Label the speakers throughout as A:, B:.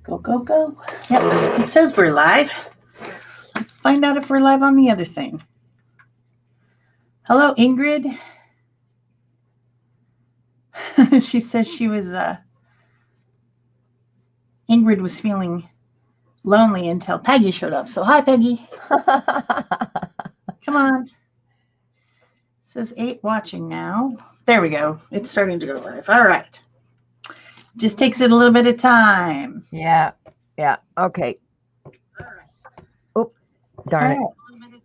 A: Go, go, go. Yep, it says we're live. Let's find out if we're live on the other thing. Hello, Ingrid. She says she was, Ingrid was feeling lonely until Peggy showed up. So, hi, Peggy. Come on. It says 8 watching now. There we go. It's starting to go live. All right. Just takes it a little bit of time.
B: Yeah. Okay.
A: All right.
B: Oop, darn it.
A: A little bit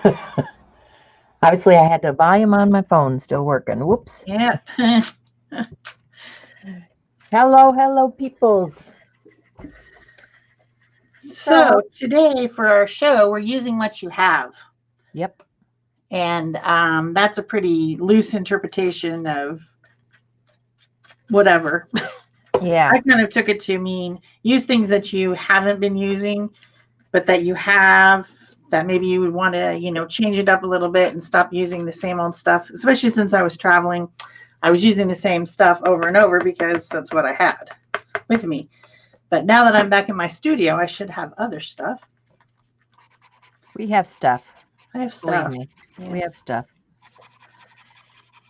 A: of time.
B: Obviously, I had the volume on my phone still working. Whoops.
A: Yeah.
B: Hello, peoples.
A: So today for our show, we're using what you have.
B: Yep.
A: And that's a pretty loose interpretation of whatever.
B: Yeah.
A: I kind of took it to mean use things that you haven't been using, but that you have, that maybe you would want to, change it up a little bit and stop using the same old stuff, especially since I was traveling. I was using the same stuff over and over because that's what I had with me. But now that I'm back in my studio, I should have other stuff.
B: We have stuff.
A: I have stuff.
B: Believe me, yes. We have stuff.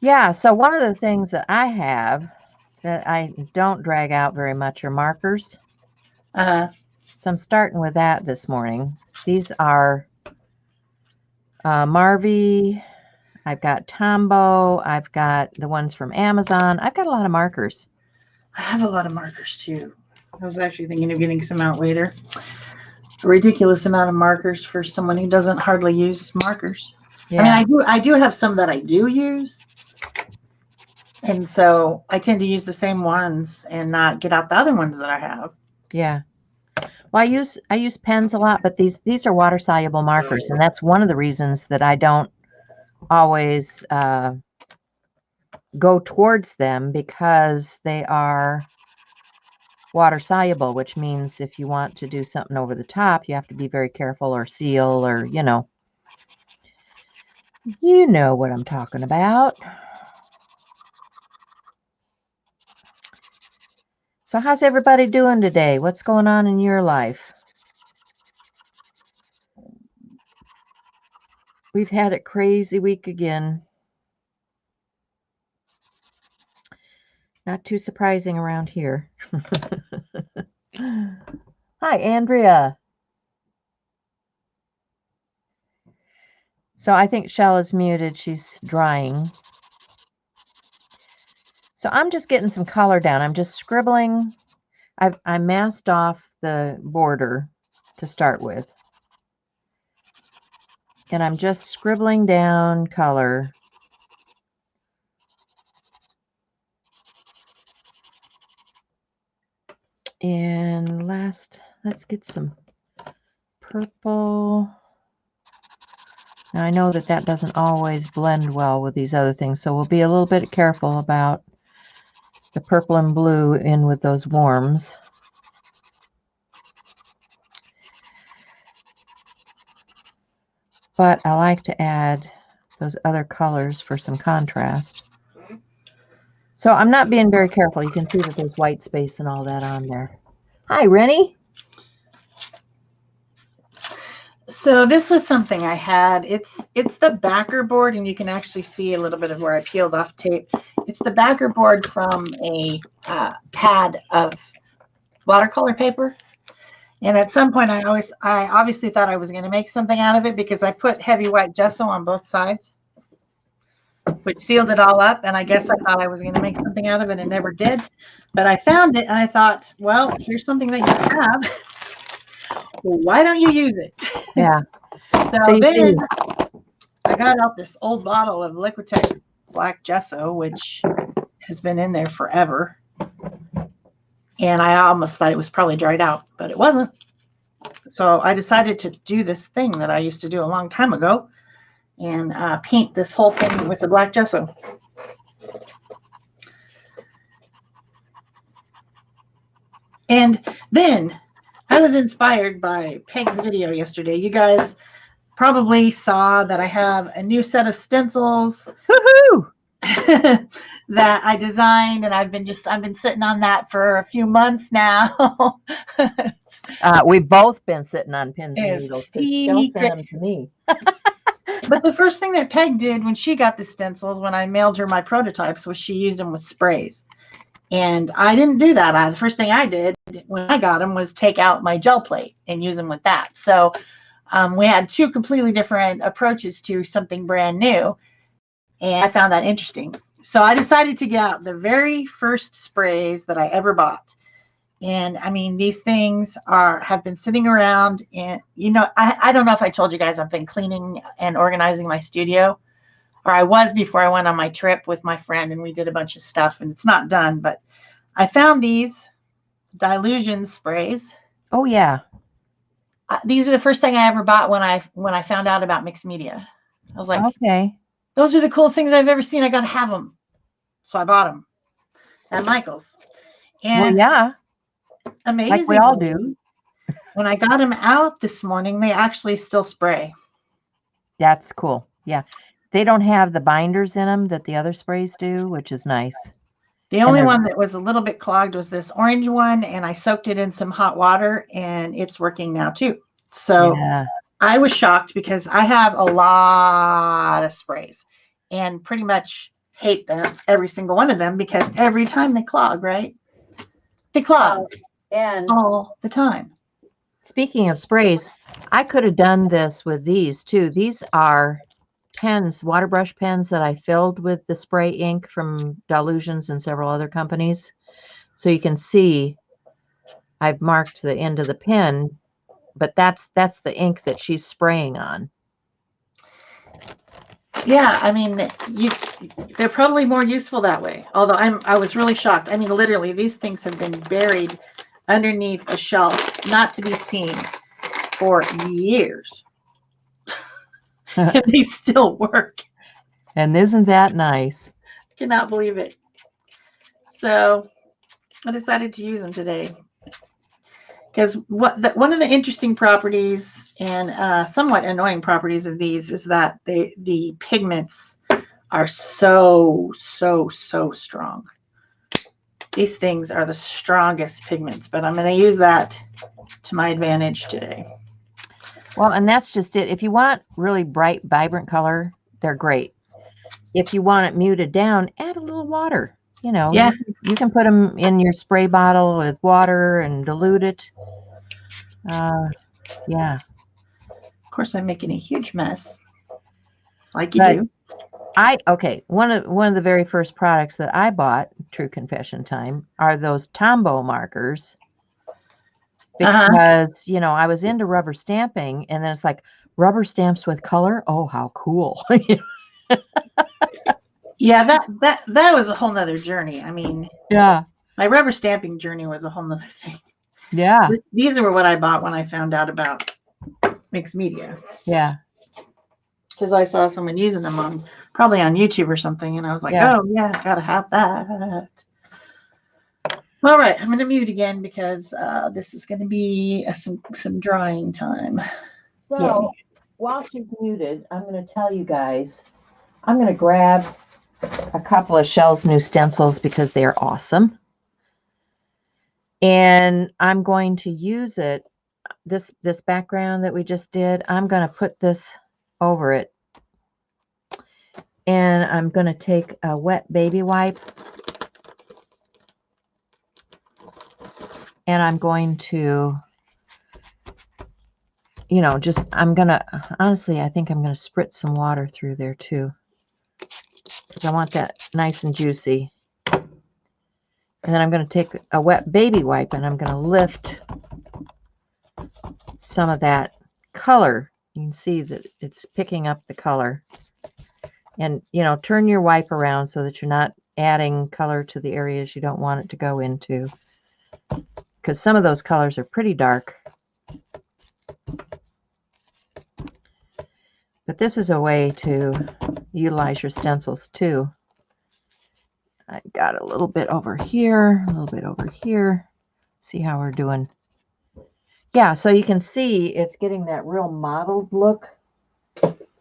B: Yeah, so one of the things that I have that I don't drag out very much are markers. So I'm starting with that this morning. These are Marvy. I've got Tombow. I've got the ones from Amazon. I've got a lot of markers.
A: I have a lot of markers too. I was actually thinking of getting some out later. A ridiculous amount of markers for someone who doesn't hardly use markers. Yeah. I mean, I do have some that I do use. And so I tend to use the same ones and not get out the other ones that I have.
B: Yeah. Well, I use pens a lot, but these are water soluble markers, and that's one of the reasons that I don't always go towards them, because they are water soluble, which means if you want to do something over the top, you have to be very careful, or seal, or you know what I'm talking about. So how's everybody doing today? What's going on in your life? We've had a crazy week again. Not too surprising around here. Hi, Andrea. So I think Shell is muted. She's drying. So I'm just getting some color down. I'm just scribbling. I masked off the border to start with. And I'm just scribbling down color. And last, let's get some purple. Now I know that doesn't always blend well with these other things, so we'll be a little bit careful about the purple and blue in with those warms. But I like to add those other colors for some contrast. So I'm not being very careful. You can see that there's white space and all that on there. Hi, Rennie.
A: So this was something I had. It's the backer board, and you can actually see a little bit of where I peeled off tape. It's the backer board from a pad of watercolor paper. And at some point, I obviously thought I was going to make something out of it, because I put heavy white gesso on both sides, which sealed it all up. And I guess I thought I was going to make something out of it, and never did. But I found it, and I thought, well, here's something that you have. Well, why don't you use it?
B: Yeah.
A: So then I got out this old bottle of Liquitex black gesso, which has been in there forever. And I almost thought it was probably dried out, but it wasn't. So I decided to do this thing that I used to do a long time ago, and paint this whole thing with the black gesso. And then I was inspired by Peg's video yesterday. You guys probably saw that I have a new set of stencils.
B: Woohoo!
A: that I designed, and I've been sitting on that for a few months now.
B: We've both been sitting on pins and
A: Is
B: needles because Jill sent them to me.
A: But the first thing that Peg did when she got the stencils, when I mailed her my prototypes, was she used them with sprays. And I didn't do that. The first thing I did when I got them was take out my gel plate and use them with that. So we had two completely different approaches to something brand new. And I found that interesting. So I decided to get out the very first sprays that I ever bought. And I mean, these things have been sitting around, and I don't know if I told you guys I've been cleaning and organizing my studio, or I was before I went on my trip with my friend, and we did a bunch of stuff, and it's not done, but I found these Dylusion sprays.
B: Oh yeah.
A: These are the first thing I ever bought when I found out about mixed media. I was like,
B: okay,
A: those are the coolest things I've ever seen. I got to have them. So I bought them at Michael's. And
B: well, yeah,
A: amazing.
B: like we all do.
A: When I got them out this morning, they actually still spray.
B: That's cool. Yeah. They don't have the binders in them that the other sprays do, which is nice.
A: The only one that was a little bit clogged was this orange one, and I soaked it in some hot water, and it's working now too. So yeah. I was shocked because I have a lot of sprays and pretty much hate them, every single one of them, because every time they clog, right? They clog and all the time.
B: Speaking of sprays, I could have done this with these too. These are pens, water brush pens that I filled with the spray ink from Dylusions and several other companies. So you can see I've marked the end of the pen, but that's the ink that she's spraying on.
A: Yeah, I mean, they're probably more useful that way. Although I was really shocked. I mean, literally, these things have been buried underneath a shelf, not to be seen, for years. And they still work.
B: And isn't that nice?
A: Cannot believe it. So I decided to use them today. Because one of the interesting properties and somewhat annoying properties of these is that the pigments are so strong. These things are the strongest pigments, but I'm going to use that to my advantage today.
B: Well, and that's just it. If you want really bright, vibrant color, they're great. If you want it muted down, add a little water.
A: Yeah.
B: You can put them in your spray bottle with water and dilute it. Yeah.
A: Of course, I'm making a huge mess, like you do.
B: One of the very first products that I bought, true confession time, are those Tombow markers. Because, I was into rubber stamping, and then it's like, rubber stamps with color? Oh, how cool.
A: Yeah, that was a whole nother journey. I mean,
B: yeah,
A: my rubber stamping journey was a whole nother thing.
B: Yeah.
A: These were what I bought when I found out about mixed media.
B: Yeah.
A: Because I saw someone using them probably on YouTube or something, and I was like, oh yeah, gotta have that. All right, I'm gonna mute again because this is gonna be some drawing time.
B: So while she's muted, I'm gonna tell you guys, I'm gonna grab a couple of Shell's new stencils because they are awesome. And I'm going to use it, this background that we just did, I'm going to put this over it. And I'm going to take a wet baby wipe. And I'm going to, honestly, I think I'm going to spritz some water through there too. Because I want that nice and juicy. And then I'm going to take a wet baby wipe and I'm going to lift some of that color. You can see that it's picking up the color. And, turn your wipe around so that you're not adding color to the areas you don't want it to go into. Because some of those colors are pretty dark. But this is a way to utilize your stencils too. I got a little bit over here, a little bit over here. See how we're doing. Yeah, so you can see it's getting that real mottled look.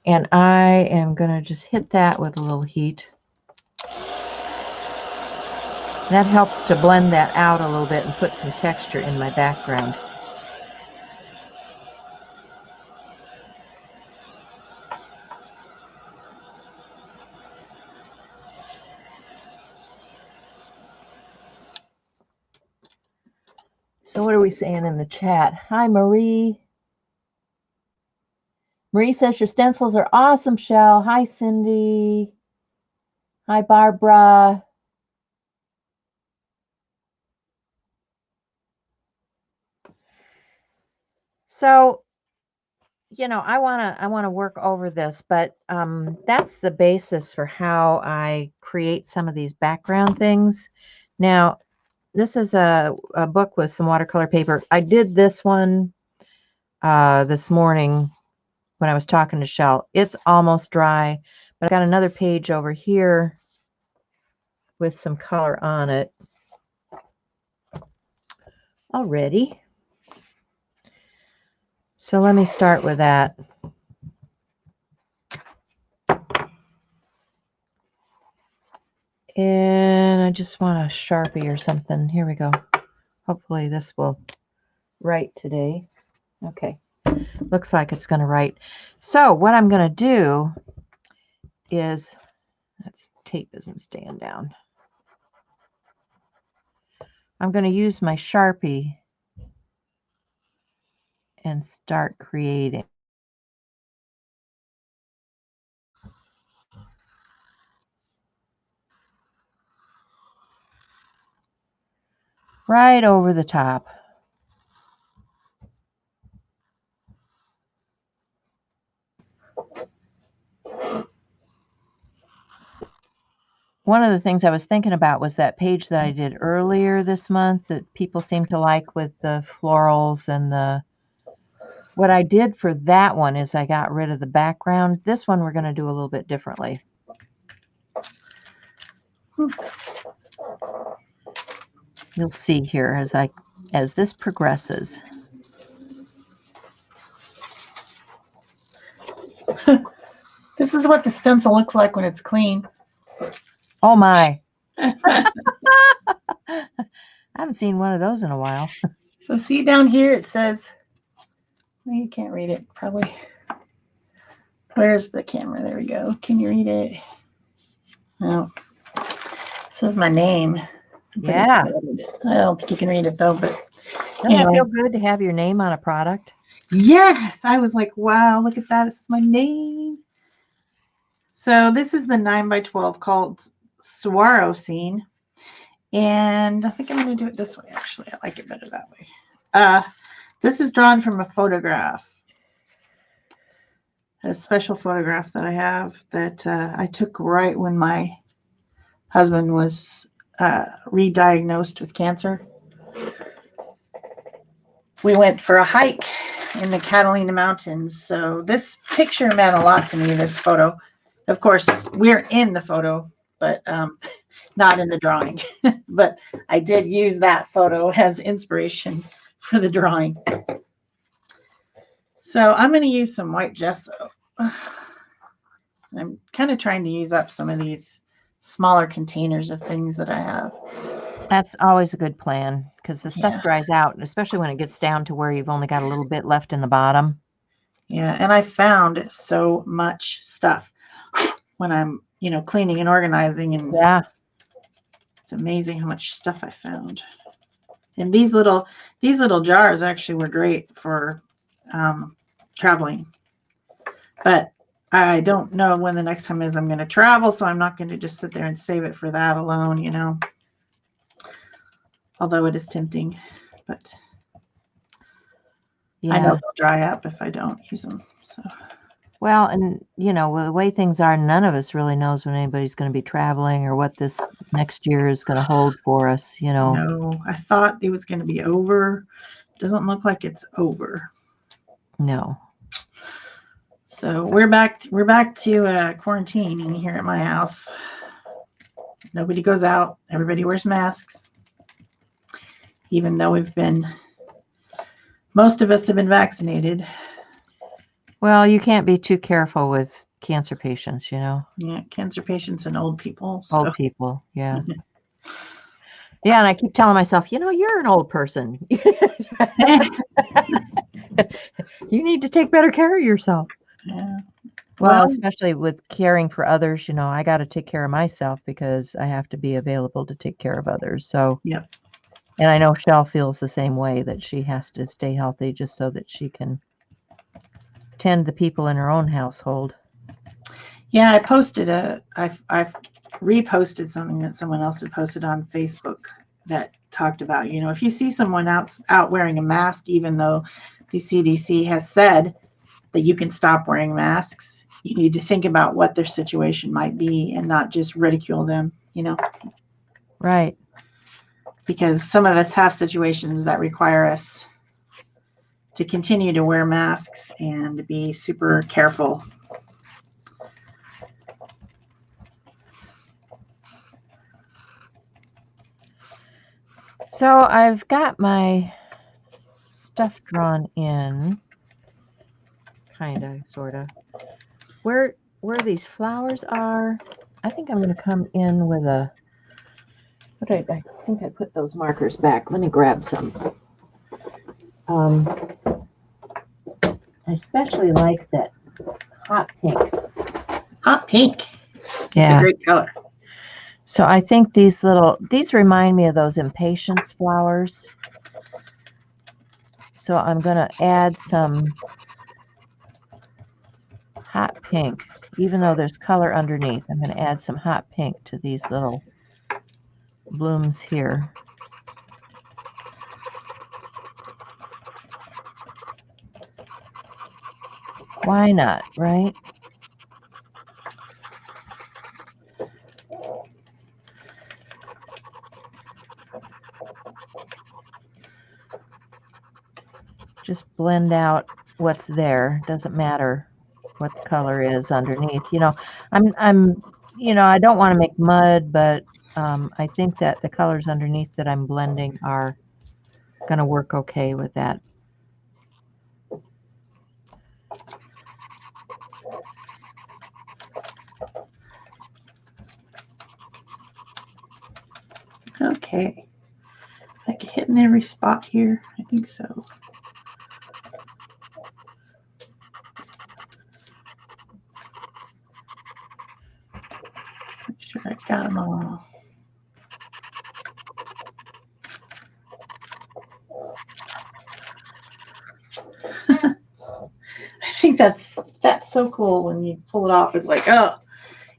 B: And I am going to just hit that with a little heat. That helps to blend that out a little bit and put some texture in my background. So what are we saying in the chat? Hi, Marie. Marie says your stencils are awesome, Shell. Hi, Cindy. Hi, Barbara. So, you know, I wanna work over this, but that's the basis for how I create some of these background things. Now, this is a book with some watercolor paper. I did this one this morning when I was talking to Shell. It's almost dry, but I've got another page over here with some color on it already. So let me start with that. And I just want a Sharpie or something. Here we go. Hopefully this will write today. Okay. Looks like it's going to write. So what I'm going to do is, that tape isn't staying down. I'm going to use my Sharpie and start creating. Right over the top. One of the things I was thinking about was that page that I did earlier this month that people seem to like with the florals and the... What I did for that one is I got rid of the background. This one we're going to do a little bit differently. You'll see here as this progresses.
A: This is what the stencil looks like when it's clean.
B: Oh my. I haven't seen one of those in a while.
A: So see down here it says, well, you can't read it probably. Where's the camera? There we go. Can you read it? No. It says my name.
B: Yeah.
A: I don't think you can read it though, but
B: Doesn't it feel good to have your name on a product?
A: Yes. I was like, wow, look at that. It's my name. So this is the 9x12 called Saguaro Scene. And I think I'm going to do it this way, actually. I like it better that way. This is drawn from a photograph. A special photograph that I have that I took right when my husband was re-diagnosed with cancer. We went for a hike in the Catalina Mountains. So this picture meant a lot to me, this photo. Of course, we're in the photo, but not in the drawing. But I did use that photo as inspiration for the drawing. So I'm going to use some white gesso. I'm kind of trying to use up some of these smaller containers of things that I have.
B: That's always a good plan because the stuff dries out, especially when it gets down to where you've only got a little bit left in the bottom.
A: Yeah, and I found so much stuff when I'm, cleaning and organizing, and it's amazing how much stuff I found. And these little jars actually were great for traveling, but I don't know when the next time is I'm going to travel, so I'm not going to just sit there and save it for that alone, although it is tempting, but I know they'll dry up if I don't use them. So.
B: Well, and the way things are, none of us really knows when anybody's going to be traveling or what this next year is going to hold for us,
A: No, I thought it was going to be over. Doesn't look like it's over.
B: No.
A: So we're back to quarantining here at my house. Nobody goes out. Everybody wears masks. Even though most of us have been vaccinated.
B: Well, you can't be too careful with cancer patients,
A: Yeah, cancer patients and old people.
B: Old people, yeah. Yeah, and I keep telling myself, you're an old person. You need to take better care of yourself.
A: Yeah.
B: Well,
A: Well,
B: especially with caring for others, I got to take care of myself because I have to be available to take care of others. So,
A: yep.
B: and I know Shell feels the same way, that she has to stay healthy just so that she can tend the people in her own household.
A: Yeah, I've reposted something that someone else had posted on Facebook that talked about, if you see someone out wearing a mask, even though the CDC has said that you can stop wearing masks, you need to think about what their situation might be and not just ridicule them,
B: Right.
A: because some of us have situations that require us to continue to wear masks and be super careful.
B: So I've got my stuff drawn in, kind of, sort of. Where these flowers are, I think I'm going to come in with a, I think I put those markers back. Let me grab some. I especially like that hot pink.
A: Hot pink.
B: Yeah.
A: It's a great color.
B: So I think these remind me of those impatience flowers. So I'm going to add some hot pink, even though there's color underneath. I'm going to add some hot pink to these little blooms here. Why not, right? Just blend out what's there. Doesn't matter what the color is underneath. I'm I don't want to make mud, but I think that the colors underneath that I'm blending are going to work okay with that.
A: Okay. Like hitting every spot here. I think so. Make sure I got them all. I think that's so cool when you pull it off. It's like, oh,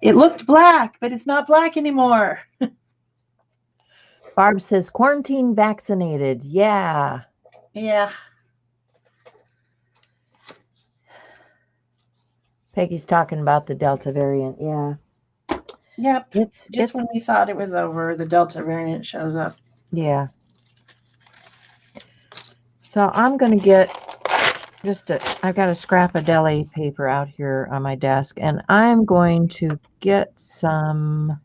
A: it looked black, but it's not black anymore.
B: Barb says quarantine vaccinated. Yeah.
A: Yeah.
B: Peggy's talking about the Delta variant. Yeah.
A: Yep.
B: It's
A: when we thought it was over, the Delta variant shows up.
B: Yeah. So I'm going to get I've got a scrap of deli paper out here on my desk, and I'm going to get some.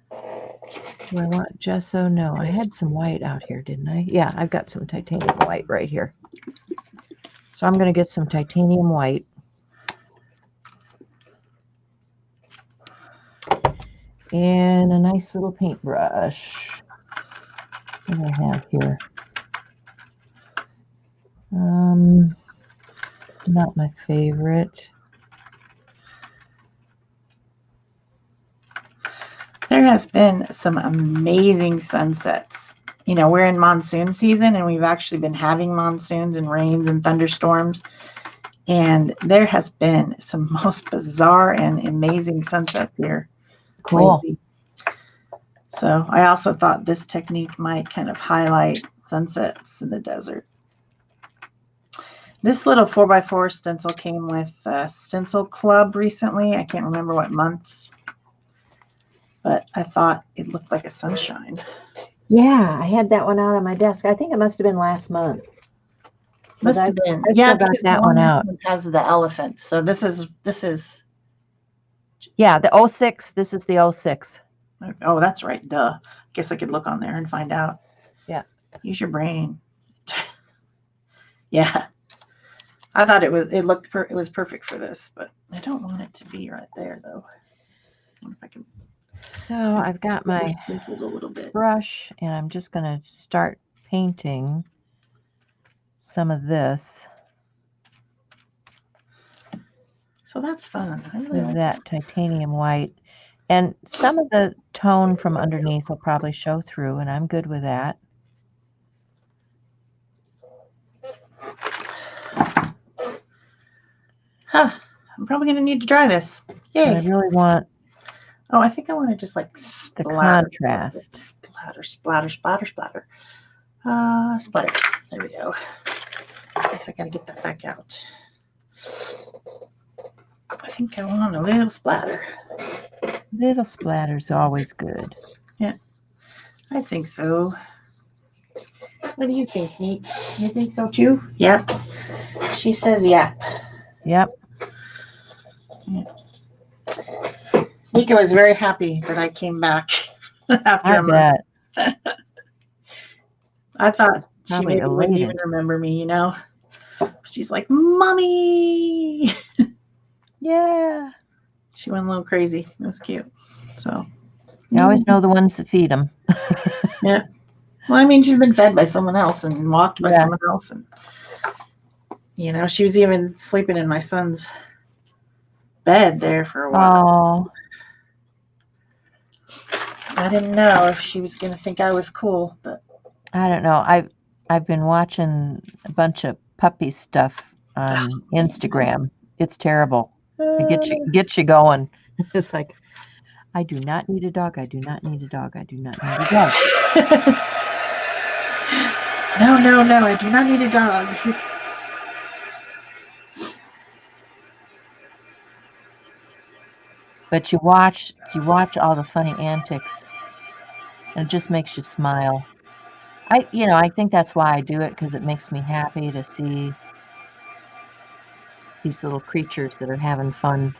B: Do I want gesso? No, I had some white out here, didn't I? Yeah, I've got some titanium white right here. So I'm going to get some titanium white. And a nice little paintbrush. What do I have here? Not my favorite.
A: There has been some amazing sunsets. We're in monsoon season, and we've actually been having monsoons and rains and thunderstorms. And there has been some most bizarre and amazing sunsets here.
B: Cool.
A: Lately. So I also thought this technique might kind of highlight sunsets in the desert. This little 4x4 stencil came with Stencil Club recently. I can't remember what month, but I thought it looked like a sunshine.
B: Yeah, I had that one out on my desk. I think it must have been last month.
A: Must have been. Yeah, because that one out has the elephant. So this is.
B: Yeah, the 06. This is the 06.
A: Oh, that's right. Duh. Guess I could look on there and find out.
B: Yeah.
A: Use your brain. Yeah. I thought it was perfect for this, but I don't want it to be right there though. I wonder if I can.
B: So I've got my
A: Penciled a little bit.
B: brush, and I'm just going to start painting some of this
A: So that's fun. I really
B: with
A: like
B: that titanium white. And some of the tone from underneath will probably show through, and I'm good with that.
A: Huh. I'm probably going to need to dry this. Yay.
B: And I really want
A: Oh, I think I want to just like
B: the
A: splatter.
B: contrast.
A: Splatter, splatter, splatter, splatter. Splatter. There we go. I guess I got to get that back out. I think I want a little splatter.
B: Little splatter's always good.
A: Yeah, I think so. What do you think, Neat? You think so too? Yep. She says yeah.
B: Yep.
A: Nika was very happy that I came back after
B: I
A: a month.
B: bet.
A: I thought she
B: Probably
A: maybe wouldn't even
B: elated.
A: remember me, you know. She's like, Mommy.
B: Yeah.
A: She went a little crazy. It was cute. So
B: You always know the ones that feed them.
A: yeah. Well, I mean, she's been fed by someone else and walked by
B: Yeah.
A: someone else, and you know, she was even sleeping in my son's bed there for a while.
B: Oh,
A: I didn't know if she was going to think I was cool, but
B: I don't know. I've been watching a bunch of puppy stuff on Instagram. It's terrible. It gets you going. It's like, I do not need a dog. I do not need a dog. I do not need a dog.
A: No, no, no. I do not need a dog.
B: But you watch all the funny antics, and it just makes you smile. I think that's why I do it, because it makes me happy to see these little creatures that are having fun.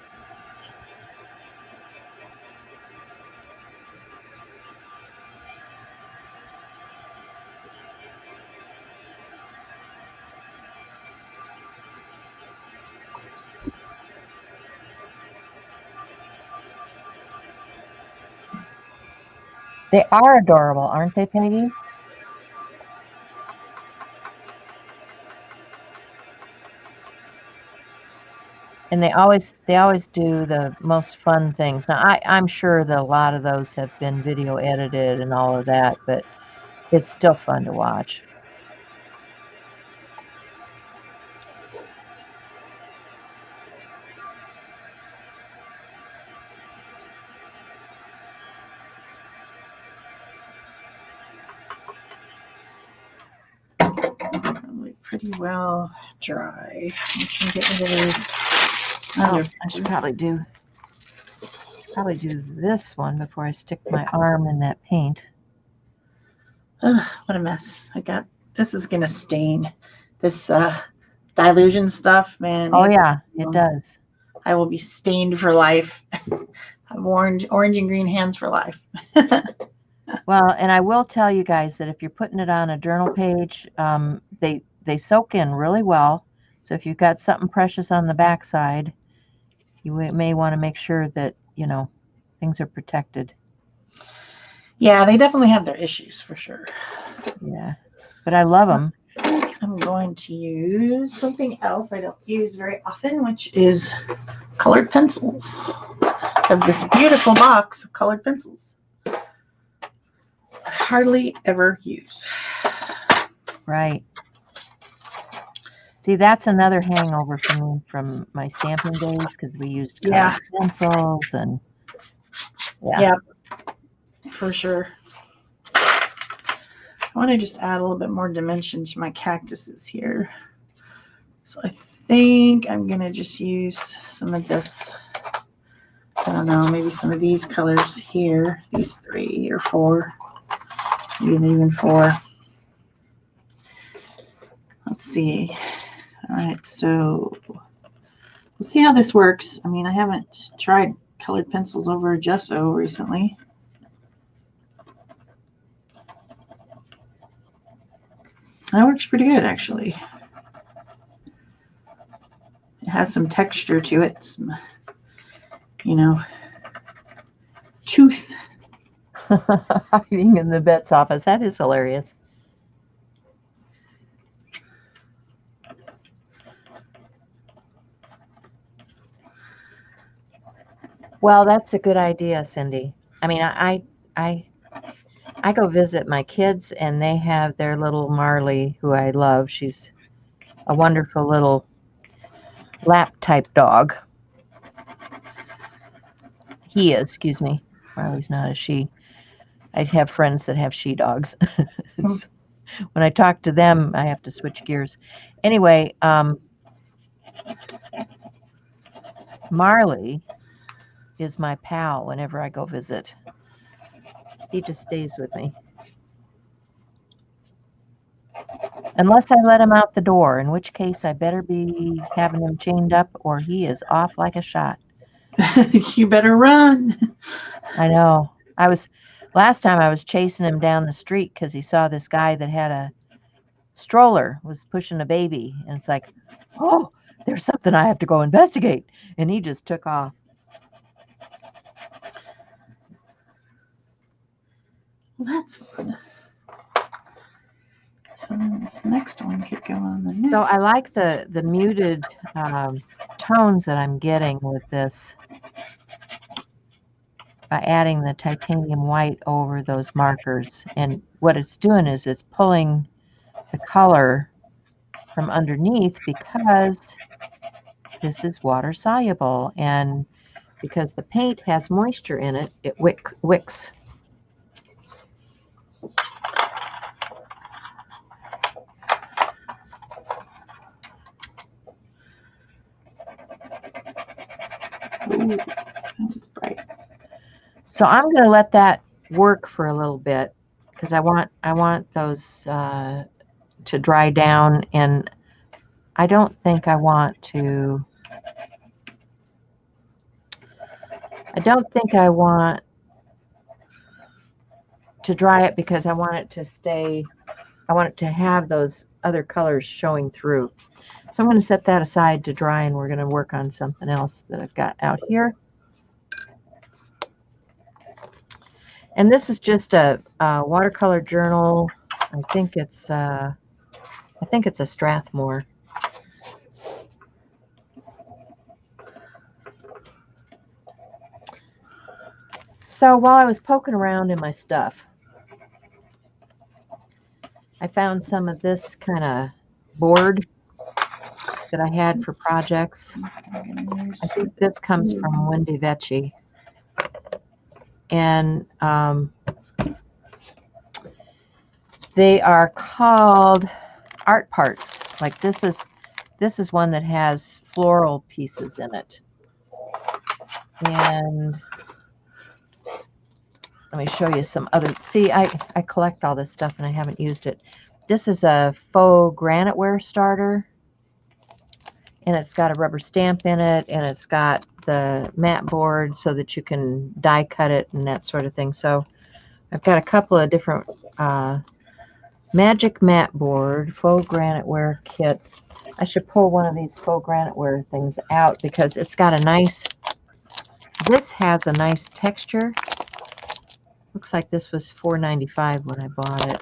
B: They are adorable, aren't they, Peggy? And they always do the most fun things. Now, I'm sure that a lot of those have been video edited and all of that, but it's still fun to watch.
A: Probably pretty well dry. I can get rid of these.
B: Oh, I should probably do this one before I stick my arm in that paint.
A: Ugh, what a mess. This is going to stain. This dilution stuff, man.
B: Oh, yeah, it does.
A: I will be stained for life. I have orange and green hands for life.
B: Well, and I will tell you guys that if you're putting it on a journal page, they soak in really well. So if you've got something precious on the backside, you may want to make sure that, things are protected.
A: Yeah, they definitely have their issues for sure.
B: Yeah, but I love them.
A: I'm going to use something else I don't use very often, which is colored pencils. I have this beautiful box of colored pencils that I hardly ever use.
B: Right. See, that's another hangover for me from my stamping days, because we used colored pencils and
A: yeah, for sure. I want to just add a little bit more dimension to my cactuses here. So I think I'm going to just use some of this. I don't know, maybe some of these colors here. These 3 or 4. Maybe even 4. Let's see. All right, so we'll see how this works. I mean, I haven't tried colored pencils over gesso recently. That works pretty good, actually. It has some texture to it, some, tooth.
B: Hiding in the vet's office. That is hilarious. Well, that's a good idea, Cindy. I mean, I go visit my kids, and they have their little Marley, who I love. She's a wonderful little lap type dog. He is, excuse me. Marley's not a she. I have friends that have she dogs. So when I talk to them, I have to switch gears. Anyway, Marley is my pal whenever I go visit. He just stays with me. Unless I let him out the door, in which case I better be having him chained up or he is off like a shot.
A: You better run.
B: I know. Last time I was chasing him down the street because he saw this guy that had a stroller, was pushing a baby. And it's like, oh, there's something I have to go investigate. And he just took off.
A: Well, that's fun. So this next one could go on the next.
B: So I like the muted tones that I'm getting with this by adding the titanium white over those markers. And what it's doing is it's pulling the color from underneath because this is water soluble, and because the paint has moisture in it, it wicks.
A: Ooh, that was bright.
B: So I'm going to let that work for a little bit because I want those to dry down, and I don't think I want to. I don't think I want to dry it because I want it to stay. I want it to have those other colors showing through. So I'm going to set that aside to dry, and we're going to work on something else that I've got out here. And this is just a watercolor journal. I think it's a Strathmore. So while I was poking around in my stuff, I found some of this kind of board that I had for projects. I think this comes from Wendy Vecchi. And they are called art parts. Like this is one that has floral pieces in it. And let me show you some other. See, I collect all this stuff and I haven't used it. This is a faux graniteware starter. And it's got a rubber stamp in it, and it's got the mat board so that you can die cut it and that sort of thing. So I've got a couple of different Magic Mat Board faux graniteware kit. I should pull one of these faux graniteware things out because it's got a nice, this has a nice texture. Looks like this was $4.95 when I bought it,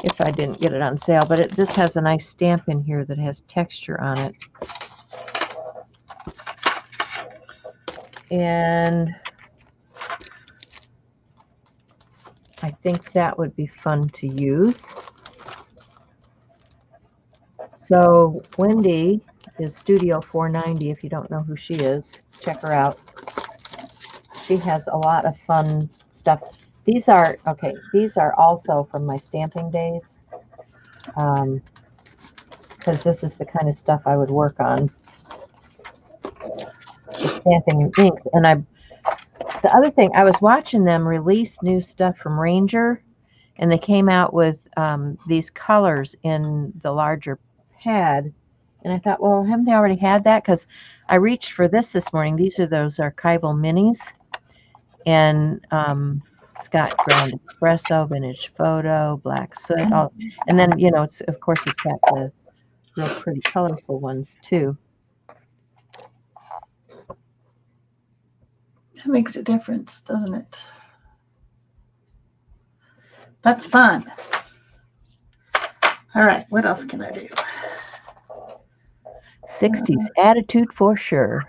B: if I didn't get it on sale. But this has a nice stamp in here that has texture on it. And I think that would be fun to use. So Wendy is Studio 490. If you don't know who she is, check her out. She has a lot of fun stuff. These are, okay, these are also from my stamping days, because this is the kind of stuff I would work on, the stamping and ink. And the other thing, I was watching them release new stuff from Ranger, and they came out with these colors in the larger pad. And I thought, well, haven't they already had that? Because I reached for this morning. These are those archival minis. And it's got Grand Espresso, Vintage Photo, Black Soot, all, and then, you know, it's, of course, it's got the real pretty colorful ones too.
A: That makes a difference, doesn't it? That's fun. All right, what else can I do?
B: 60s attitude for sure.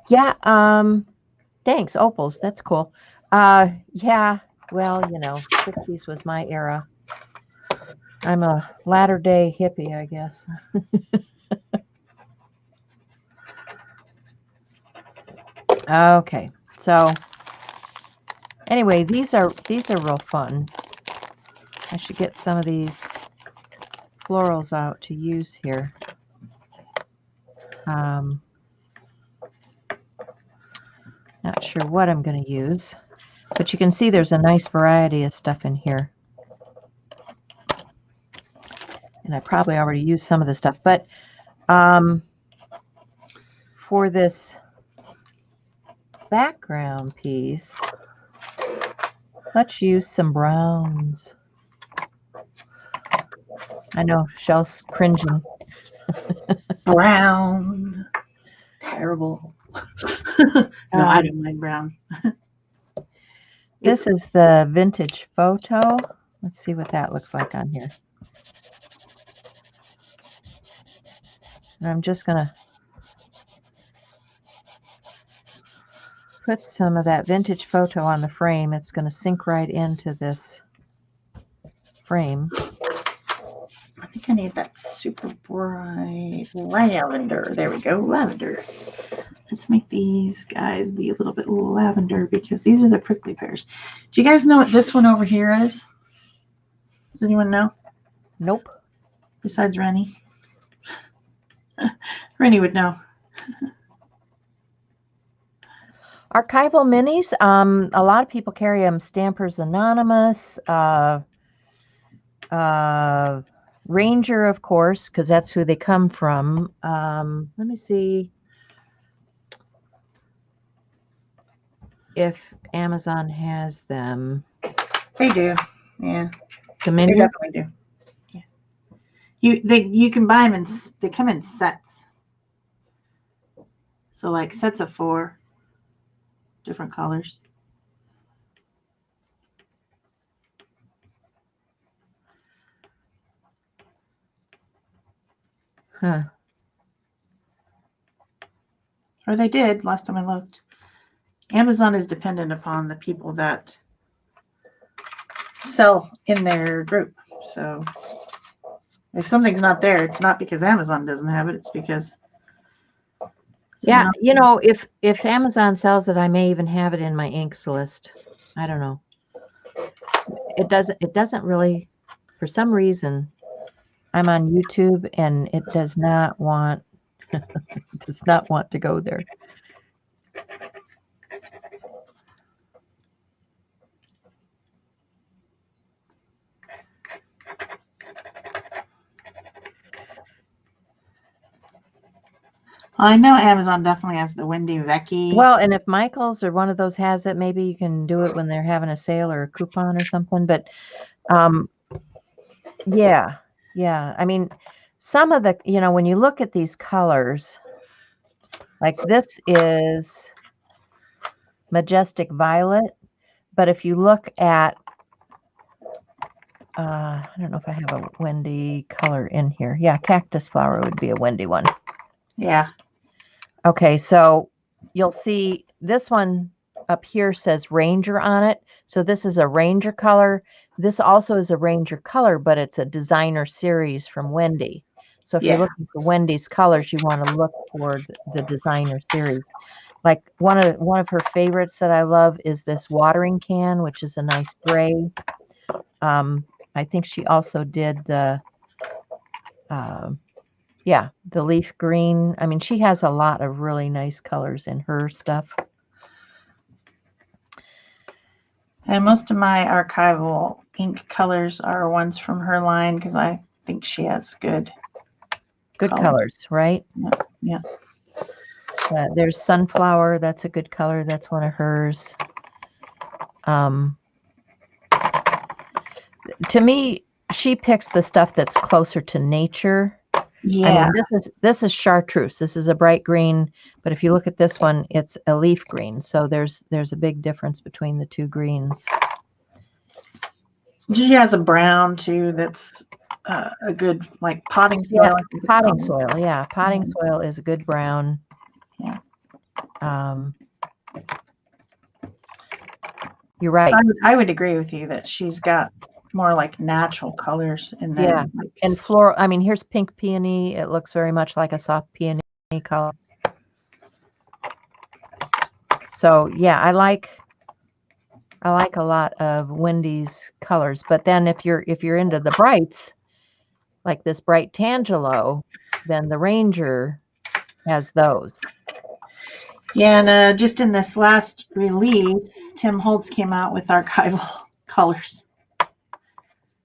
B: Yeah, thanks, opals. That's cool. Yeah, well, 60s was my era. I'm a latter-day hippie, I guess. Okay, so anyway, these are real fun. I should get some of these florals out to use here. Not sure what I'm going to use, but you can see there's a nice variety of stuff in here. And I probably already used some of the stuff, but for this background piece, let's use some browns. I know, Shell's cringing.
A: Brown. Terrible. No, I don't mind brown.
B: This is the vintage photo. Let's see what that looks like on here. And I'm just going to put some of that vintage photo on the frame. It's going to sink right into this frame.
A: I think I need that super bright lavender. There we go, lavender. Let's make these guys be a little bit lavender because these are the prickly pears. Do you guys know what this one over here is? Does anyone know?
B: Nope.
A: Besides Rennie. Rennie would know.
B: Archival minis. A lot of people carry them. Stampers Anonymous. Ranger, of course, because that's who they come from. Let me see if Amazon has them.
A: They do. Yeah.
B: The minis?
A: They definitely do. Yeah. You can buy them they come in sets. So like sets of 4 different colors.
B: Huh.
A: Or they did last time I looked. Amazon is dependent upon the people that sell in their group. So if something's not there, it's not because Amazon doesn't have it. It's because
B: yeah, if Amazon sells it, I may even have it in my inks list. I don't know. It doesn't really, for some reason, I'm on YouTube and it does not want to go there.
A: I know Amazon definitely has the Wendy Vecchi.
B: Well, and if Michael's or one of those has it, maybe you can do it when they're having a sale or a coupon or something. But yeah. I mean, some of the, when you look at these colors, like this is Majestic Violet. But if you look at, I don't know if I have a Wendy color in here. Yeah, Cactus Flower would be a Wendy one.
A: Yeah.
B: Okay, so you'll see this one up here says Ranger on it. So this is a Ranger color. This also is a Ranger color, but it's a designer series from Wendy. So if you're looking for Wendy's colors, you want to look toward the designer series. Like one of her favorites that I love is this watering can, which is a nice gray. I think she also did the the leaf green. I mean, she has a lot of really nice colors in her stuff.
A: And most of my archival ink colors are ones from her line because I think she has good
B: colors, right?
A: Yeah.
B: There's Sunflower. That's a good color. That's one of hers. To me, she picks the stuff that's closer to nature.
A: Yeah.
B: I mean, this is chartreuse. This is a bright green, but if you look at this one, it's a leaf green. So there's a big difference between the two greens.
A: She has a brown too. That's a good like potting soil.
B: Yeah,
A: I think it's
B: potting
A: called.
B: soil. Yeah, potting soil is a good brown.
A: Yeah.
B: You're right.
A: I would agree with you that she's got more like natural colors in there.
B: Yeah,
A: Like,
B: and floral. I mean, here's pink peony. It looks very much like a soft peony color. So yeah, I like a lot of Wendy's colors. But then if you're into the brights, like this bright Tangelo, then the Ranger has those.
A: yeah, and just in this last release, Tim Holtz came out with archival colors.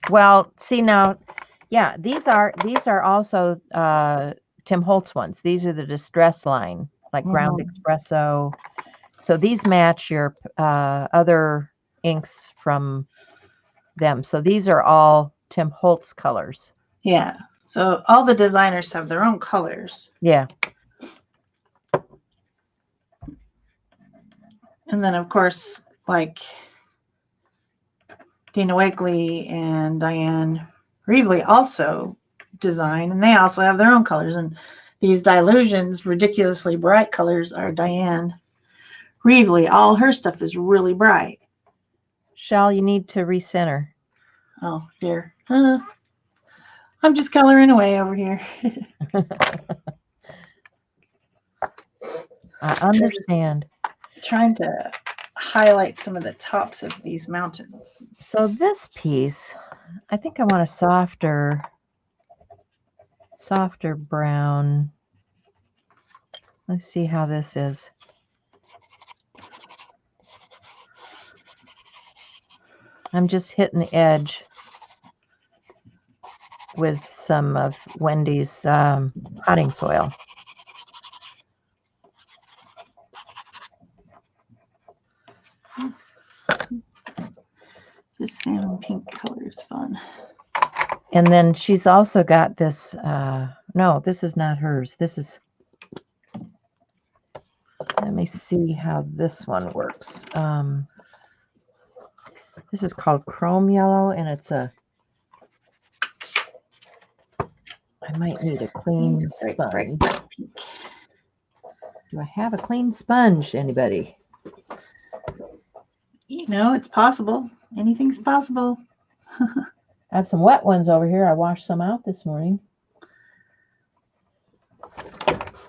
B: Well, see now, yeah, these are also Tim Holtz ones. These are the distress line, like ground espresso. So these match your other inks from them. So these are all Tim Holtz colors.
A: Yeah. So all the designers have their own colors.
B: Yeah.
A: And then of course, like Dina Wakley and Diane Reevely also design, and they also have their own colors. And these Dylusions, ridiculously bright colors, are Diane Reevely. All her stuff is really bright.
B: Shell, you need to recenter.
A: Oh dear. I'm just coloring away over here.
B: I understand.
A: Trying to highlight some of the tops of these mountains.
B: So this piece, I think I want a softer brown. Let's see how this is. I'm just hitting the edge with some of Wendy's potting soil.
A: This salmon pink color is fun.
B: And then she's also got this, no, this is not hers. This is, let me see how this one works. This is called Chrome Yellow, and it's a, I might need a clean sponge. Do I have a clean sponge, anybody?
A: You know, it's possible. Anything's possible.
B: I have some wet ones over here. I washed some out this morning.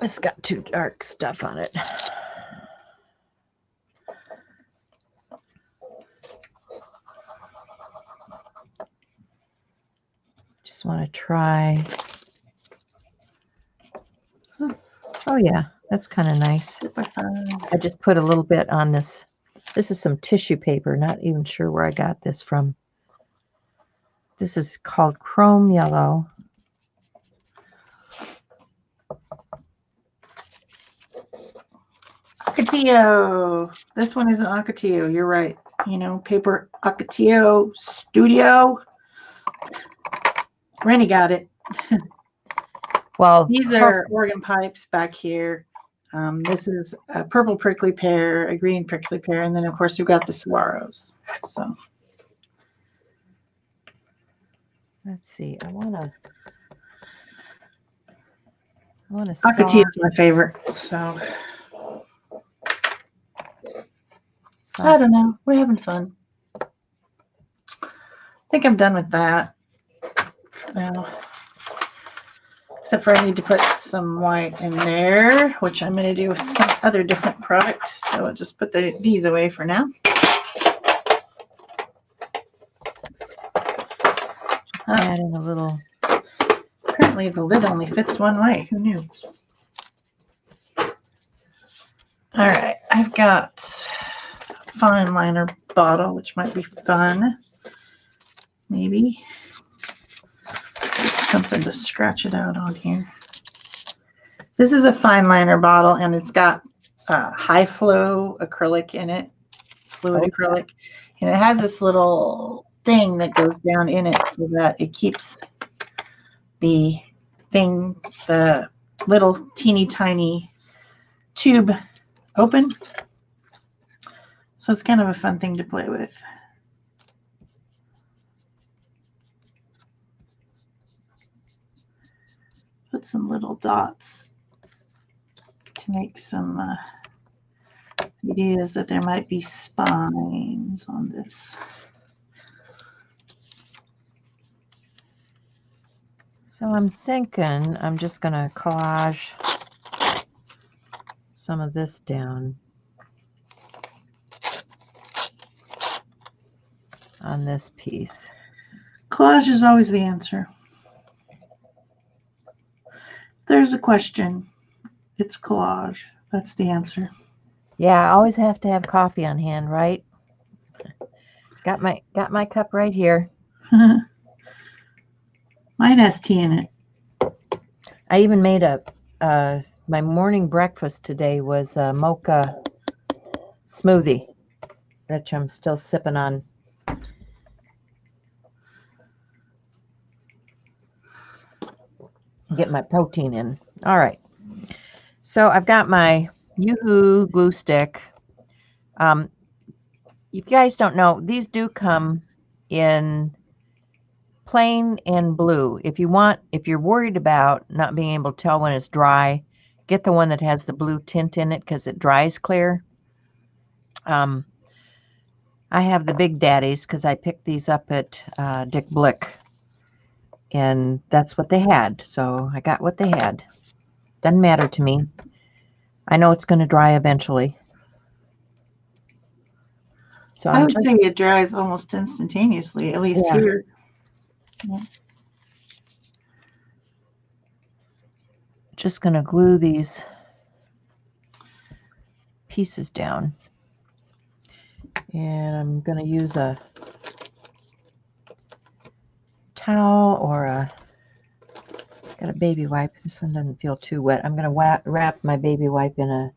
B: It's got too dark stuff on it. Just want to try. Oh yeah, that's kind of nice. I just put a little bit on this. This is some tissue paper. Not even sure where I got this from. This is called Chrome Yellow.
A: Ocotillo. This one is an Ocotillo. You're right. You know, paper Ocotillo Studio. Rennie got it.
B: Well,
A: these are organ pipes back here. This is a purple prickly pear, a green prickly pear, and then of course we've got the saguaros. So
B: let's see. I want to.
A: Ocotillo is my favorite. So I don't know. We're having fun. I think I'm done with that now. Except for I need to put some white in there, which I'm going to do with some other different product. So I'll just put these away for now.
B: Adding a little.
A: Apparently the lid only fits one way. Who knew? All right, I've got a fine liner bottle, which might be fun. Maybe. Something to scratch it out on here. This is a fine liner bottle, and it's got high flow acrylic in it, fluid acrylic, and it has this little thing that goes down in it so that it keeps the thing, the little teeny tiny tube open. So it's kind of a fun thing to play with. Put some little dots to make some ideas that there might be spines on this.
B: So I'm thinking I'm just going to collage some of this down on this piece.
A: Collage is always the answer. There's a question. It's collage. That's the answer.
B: Yeah, I always have to have coffee on hand, right? Got my cup right here.
A: Mine has tea in it.
B: I even made my morning breakfast today was a mocha smoothie, which I'm still sipping on. Get my protein in. All right. So I've got my Yoo-Hoo glue stick. If you guys don't know, these do come in plain and blue. If you're worried about not being able to tell when it's dry, get the one that has the blue tint in it because it dries clear. I have the Big Daddies because I picked these up at Dick Blick, and that's what they had. So I got what they had. Doesn't matter to me. I know it's going to dry eventually. So
A: I would say it dries almost instantaneously, at least here. Yeah.
B: Just going to glue these pieces down. And I'm going to use a towel or got a baby wipe. This one doesn't feel too wet. I'm going to wrap my baby wipe in a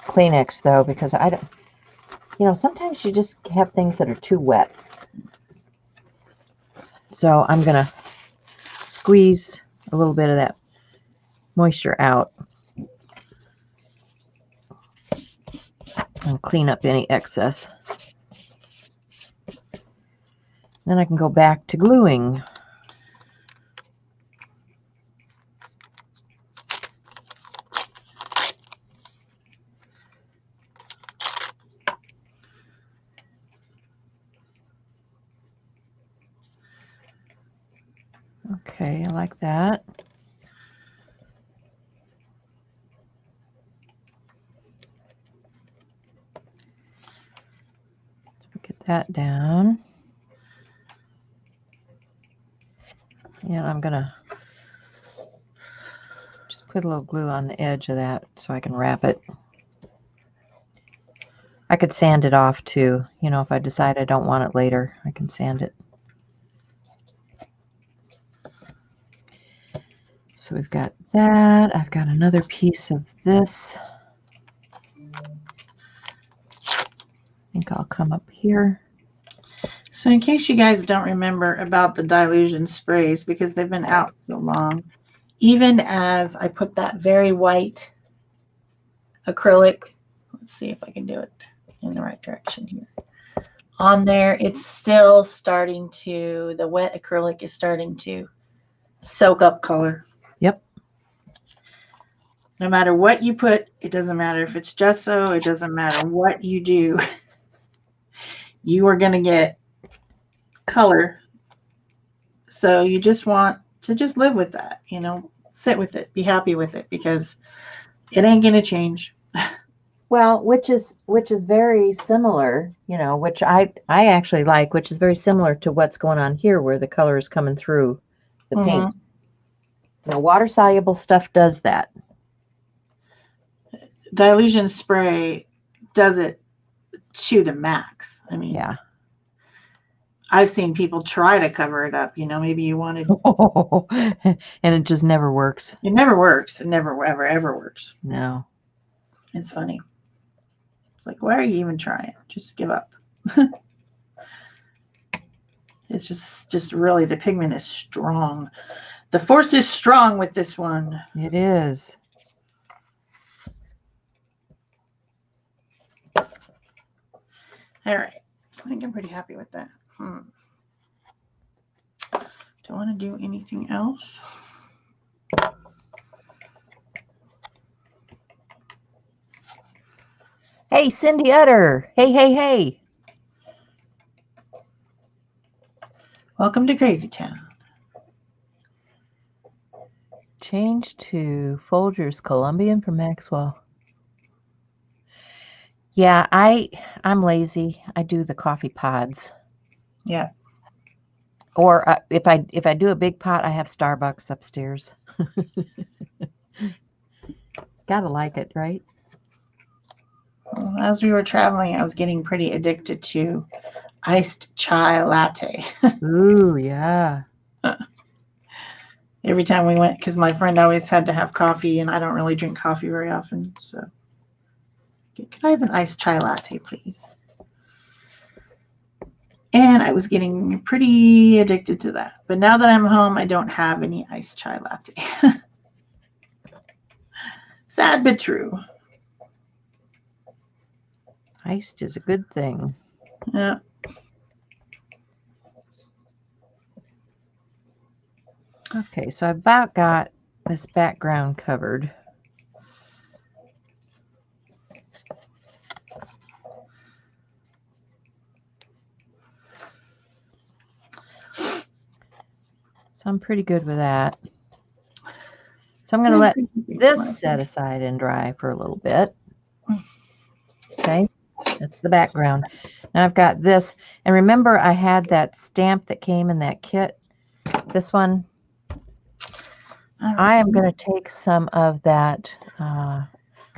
B: Kleenex though, because I don't, sometimes you just have things that are too wet. So I'm going to squeeze a little bit of that moisture out and clean up any excess. Then I can go back to gluing. Okay, I like that. So get that down. And I'm going to just put a little glue on the edge of that so I can wrap it. I could sand it off too. If I decide I don't want it later, I can sand it. So we've got that. I've got another piece of this. I think I'll come up here.
A: So in case you guys don't remember about the Dylusion sprays, because they've been out so long, even as I put that very white acrylic, let's see if I can do it in the right direction here, on there, it's still starting to, the wet acrylic is starting to soak up color.
B: Yep.
A: No matter what you put, it doesn't matter if it's gesso, it doesn't matter what you do, you are going to get color. So you just want to just live with that, sit with it, be happy with it, because it ain't going to change.
B: Well, which is very similar, which I actually like, which is very similar to what's going on here where the color is coming through the paint. Now, water soluble stuff does that.
A: Dylusion spray does it to the max. I mean,
B: yeah.
A: I've seen people try to cover it up. Maybe you wanted,
B: and it just never works.
A: It never works. It never, ever works.
B: No.
A: It's funny. It's like, why are you even trying? Just give up. It's just really, the pigment is strong. The force is strong with this one.
B: It is.
A: All right. I think I'm pretty happy with that. Don't want to do anything else.
B: Hey, Cindy Utter. Hey, hey, hey.
A: Welcome to Crazy Town.
B: Change to Folgers Colombian from Maxwell. Yeah, I'm lazy. I do the coffee pods.
A: Yeah.
B: Or if I do a big pot, I have Starbucks upstairs. Gotta like it, right?
A: Well, as we were traveling, I was getting pretty addicted to iced chai latte.
B: Ooh, yeah.
A: Every time we went, because my friend always had to have coffee, and I don't really drink coffee very often. So, could I have an iced chai latte, please? And I was getting pretty addicted to that. But now that I'm home, I don't have any iced chai latte. Sad but true.
B: Iced is a good thing.
A: Yeah.
B: Okay, so I've about got this background covered. So I'm pretty good with that. So I'm going to let this set aside and dry for a little bit. Okay, that's the background. Now I've got this. And remember I had that stamp that came in that kit. This one. I am going to take some of that.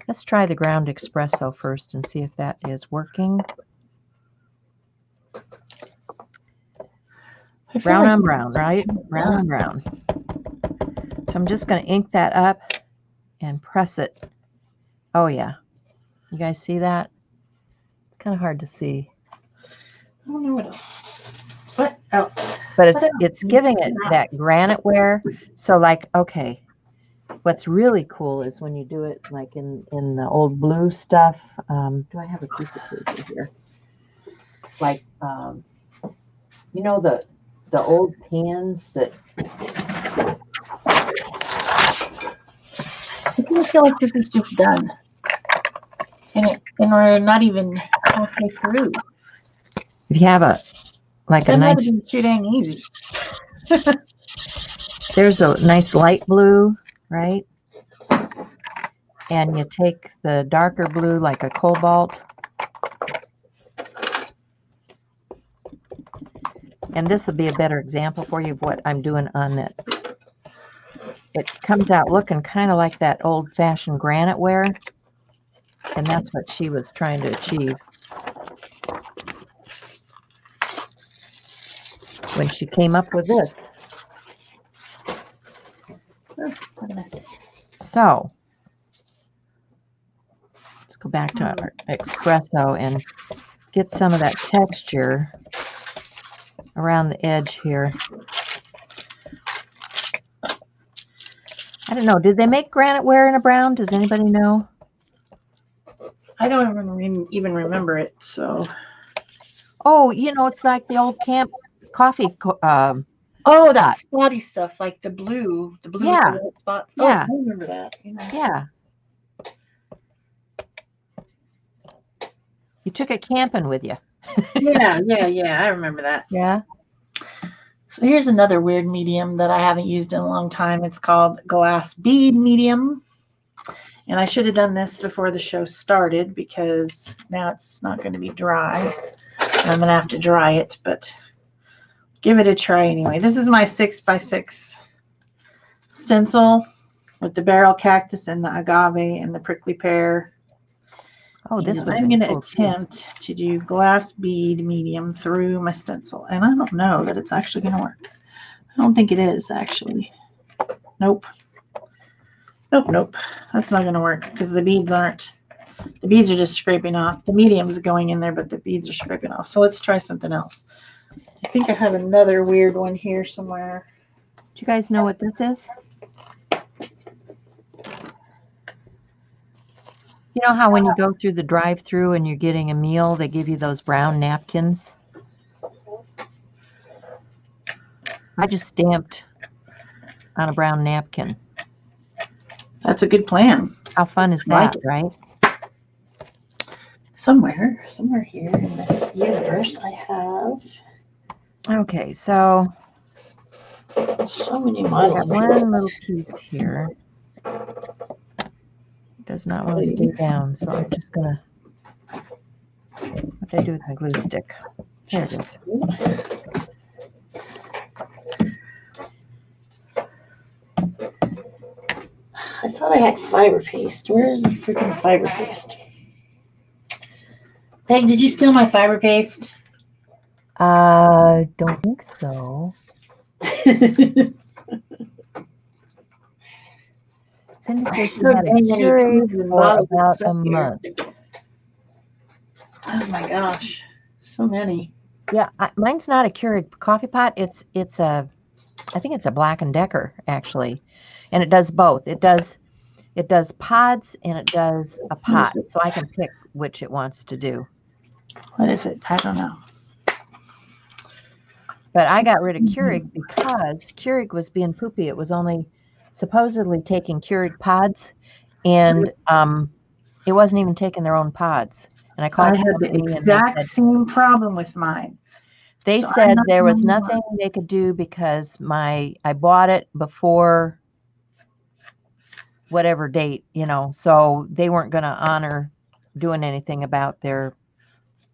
B: Let's try the ground espresso first and see if that is working. Brown on brown, right? Brown on brown. So I'm just going to ink that up and press it. Oh, yeah. You guys see that? It's kind of hard to see.
A: I don't know what else. What else?
B: But it's giving it that granite wear. So like, okay, what's really cool is when you do it like in the old blue stuff. Do I have a piece of paper here? Like, you know, the old cans that.
A: I feel like this is just done. And we're not even halfway through.
B: If you have a nice,
A: too dang easy.
B: There's a nice light blue, right? And you take the darker blue, like a cobalt. And this will be a better example for you of what I'm doing on it. It comes out looking kind of like that old-fashioned granite ware. And that's what she was trying to achieve when she came up with this. So let's go back to our espresso and get some of that texture around the edge here. I don't know. Did they make granite ware in a brown? Does anybody know?
A: I don't even remember it. So.
B: Oh, you know, it's like the old camp coffee.
A: Oh, that spotty stuff, like the blue
B: yeah.
A: with the white spots. Oh,
B: yeah.
A: I remember that.
B: Yeah. You took it camping with you.
A: yeah. I remember that.
B: Yeah.
A: So here's another weird medium that I haven't used in a long time. It's called glass bead medium. And I should have done this before the show started because now it's not going to be dry. I'm going to have to dry it, but give it a try anyway. This is my 6x6 stencil with the barrel cactus and the agave and the prickly pear.
B: Oh, this
A: I'm going to attempt to do glass bead medium through my stencil. And I don't know that it's actually going to work. I don't think it is, actually. Nope. That's not going to work because the beads are just scraping off. The medium's going in there, but the beads are scraping off. So let's try something else. I think I have another weird one here somewhere.
B: you guys know what this is? You know how when you go through the drive-through and you're getting a meal, they give you those brown napkins? I just stamped on a brown napkin.
A: That's a good plan.
B: How fun is
A: I like
B: that,
A: it.
B: right?
A: Somewhere here in this universe, I have
B: Okay, so
A: so many
B: I've
A: model
B: got one little piece here. Does not want to stay down, so I'm just gonna. What did I do with my glue stick? There it is.
A: I thought I had fiber paste. Where is the freaking fiber paste? Peg, did you steal my fiber paste?
B: Don't think so. Cindy says she
A: So
B: had a
A: dang many
B: Keurig
A: tubes and
B: for
A: bottles of
B: about
A: stuff
B: a
A: here.
B: month.
A: Oh my gosh, so many.
B: Yeah, mine's not a Keurig coffee pot. It's a, I think it's a Black & Decker actually, and it does both. It does pods and it does a
A: What is
B: pot, so I
A: this?
B: can pick which it wants to do.
A: What is it? I don't know.
B: But I got rid of Keurig because Keurig was being poopy. It was only supposedly taking Keurig pods, and it wasn't even taking their own pods. And I called
A: I had the
B: company and
A: exact same problem with mine.
B: they
A: So I'm
B: said
A: not
B: there
A: the
B: was
A: only
B: nothing they could do because I bought it before whatever date, so they weren't going to honor doing anything about their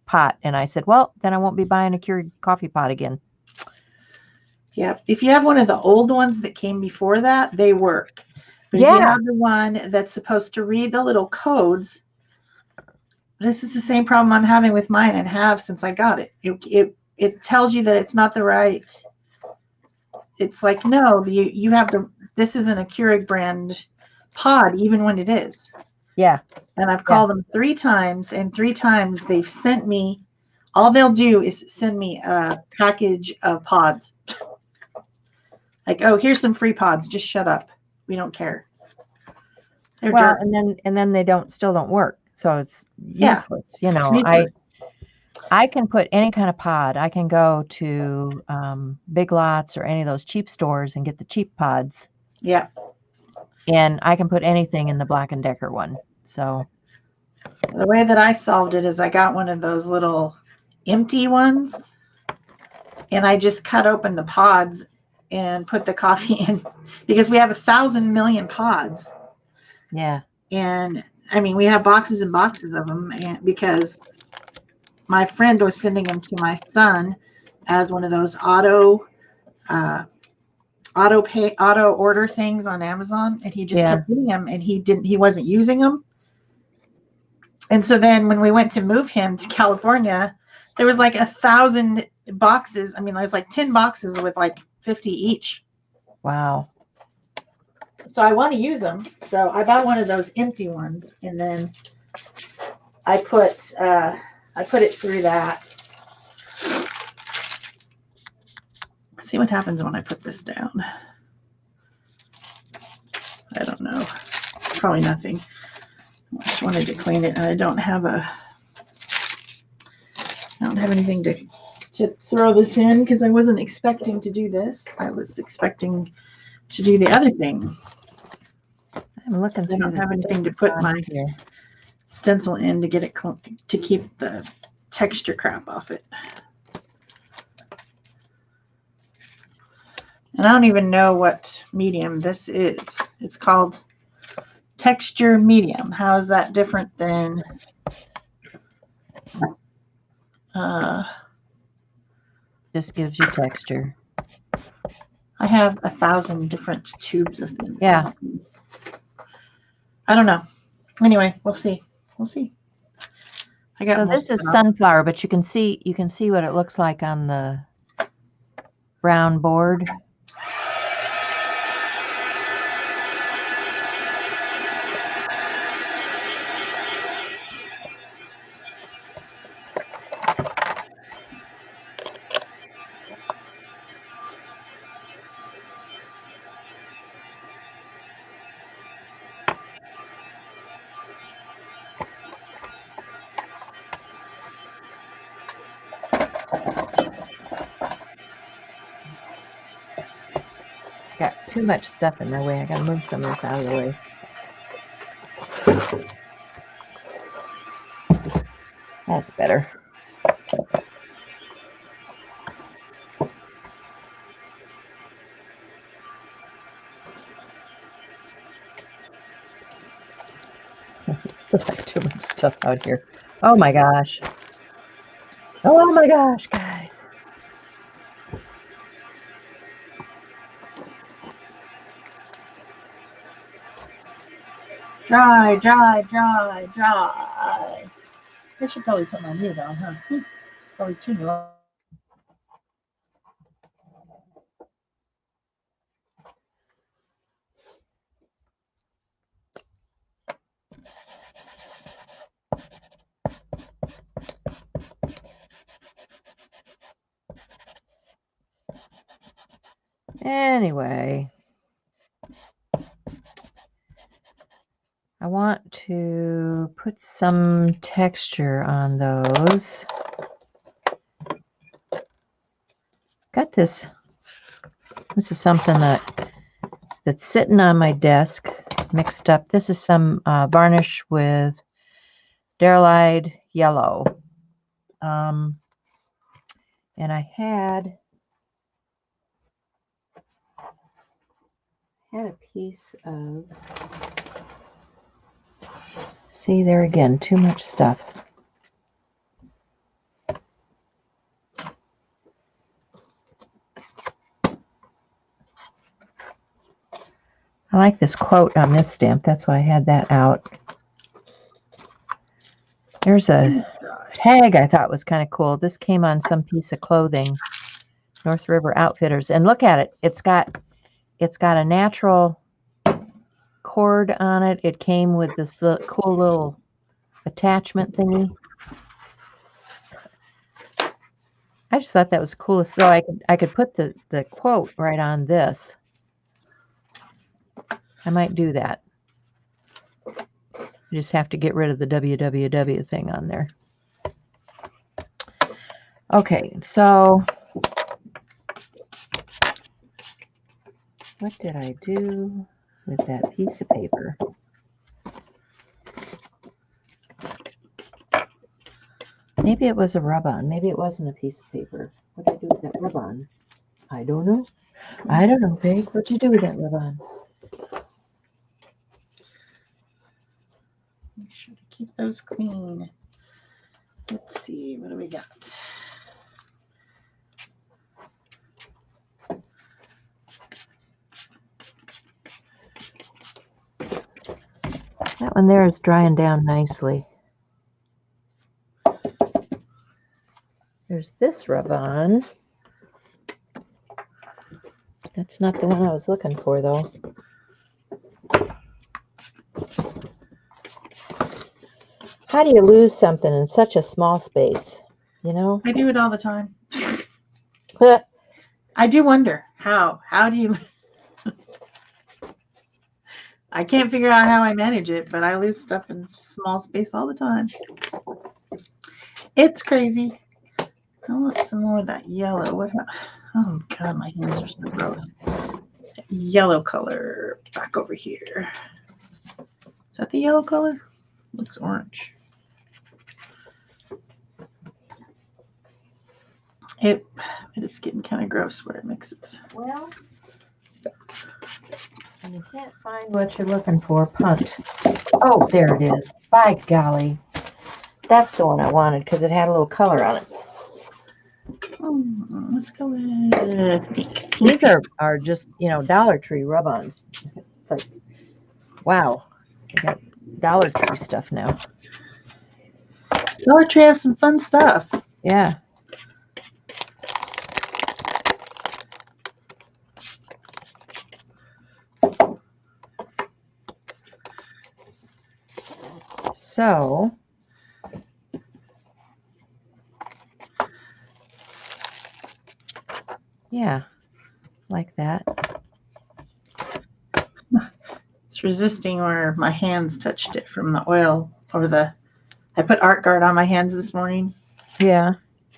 B: pot. And I said, well, then I won't be buying a Keurig coffee pot again.
A: Yeah, if you have one of the old ones that came before that, they work. But if you have the one that's supposed to read the little codes, this is the same problem I'm having with mine and have since I got it. It tells you that it's not the right. It's like, no, you have this isn't a Keurig brand pod, even when it is.
B: Yeah.
A: And I've called them 3 times, and 3 times they've sent me, all they'll do is send me a package of pods. Like, oh, here's some free pods. Just shut up. We don't care. They're jerks.
B: and then they still don't work. So it's useless. I can put any kind of pod. I can go to Big Lots or any of those cheap stores and get the cheap pods.
A: Yeah.
B: And I can put anything in the Black & Decker one. So
A: the way that I solved it is I got one of those little empty ones, and I just cut open the pods and put the coffee in, because we have 1,000 million pods.
B: Yeah.
A: And I mean, we have boxes and boxes of them, and because my friend was sending them to my son as one of those auto order things on Amazon, and he just kept getting them, and he wasn't using them. And so then when we went to move him to California, there was like 1,000 boxes. I mean, there's like 10 boxes with like 50 each.
B: Wow.
A: So I want to use them. So I bought one of those empty ones, and then I put it through that. See what happens when I put this down. I don't know. Probably nothing. I just wanted to clean it. I don't have anything to throw this in, because I wasn't expecting to do this. I was expecting to do the other thing.
B: I'm looking through.
A: I don't have anything to put my stencil in to get it to keep the texture crap off it. And I don't even know what medium this is. It's called texture medium. How is that different than
B: just gives you texture.
A: I have 1,000 different tubes of things.
B: Yeah.
A: I don't know. Anyway, we'll see. We'll see.
B: So this is sunflower, but you can see what it looks like on the brown board. too much stuff in my way. I gotta move some of this out of the way. That's better. Still have too much stuff out here. Oh my gosh. Oh my gosh, guys.
A: Dry, dry, dry, dry. I should probably put my mute on, huh? Probably too low.
B: Anyway, I want to put some texture on those. Got this. This is something that's sitting on my desk, mixed up. This is some varnish with Derylide yellow. And I had a piece of, see there again, too much stuff. I like this quote on this stamp. That's why I had that out. There's a tag I thought was kind of cool. This came on some piece of clothing, North River Outfitters. And look at it. It's got a natural cord on it. It came with this cool little attachment thingy. I just thought that was cool. So I could put the quote right on this. I might do that. You just have to get rid of the www thing on there. Okay, so what did I do with that piece of paper? Maybe it was a rub-on. Maybe it wasn't a piece of paper. What did I do with that rub-on? I don't know. I don't know, Peg. What'd you do with that rub-on?
A: Make sure to keep those clean. Let's see, what do we got?
B: That one there is drying down nicely. There's this rub-on. That's not the one I was looking for, though. How do you lose something in such a small space? You know?
A: I do it all the time. I do wonder how. How do you? I can't figure out how I manage it, but I lose stuff in small space all the time. It's crazy. I want some more of that yellow. What? Oh God, my hands are so gross. That yellow color back over here. Is that the yellow color? Looks orange. It's getting kind of gross where it mixes.
B: Well, and you can't find what you're looking for, punt. Oh, there it is. By golly. That's the one I wanted because it had a little color on it.
A: Oh, let's go with pink.
B: These are just, Dollar Tree rub-ons. It's like, wow. I got Dollar Tree stuff now.
A: Dollar Tree has some fun stuff.
B: Yeah. So, yeah, like that.
A: It's resisting where my hands touched it from the oil or I put Art Guard on my hands this morning.
B: Yeah.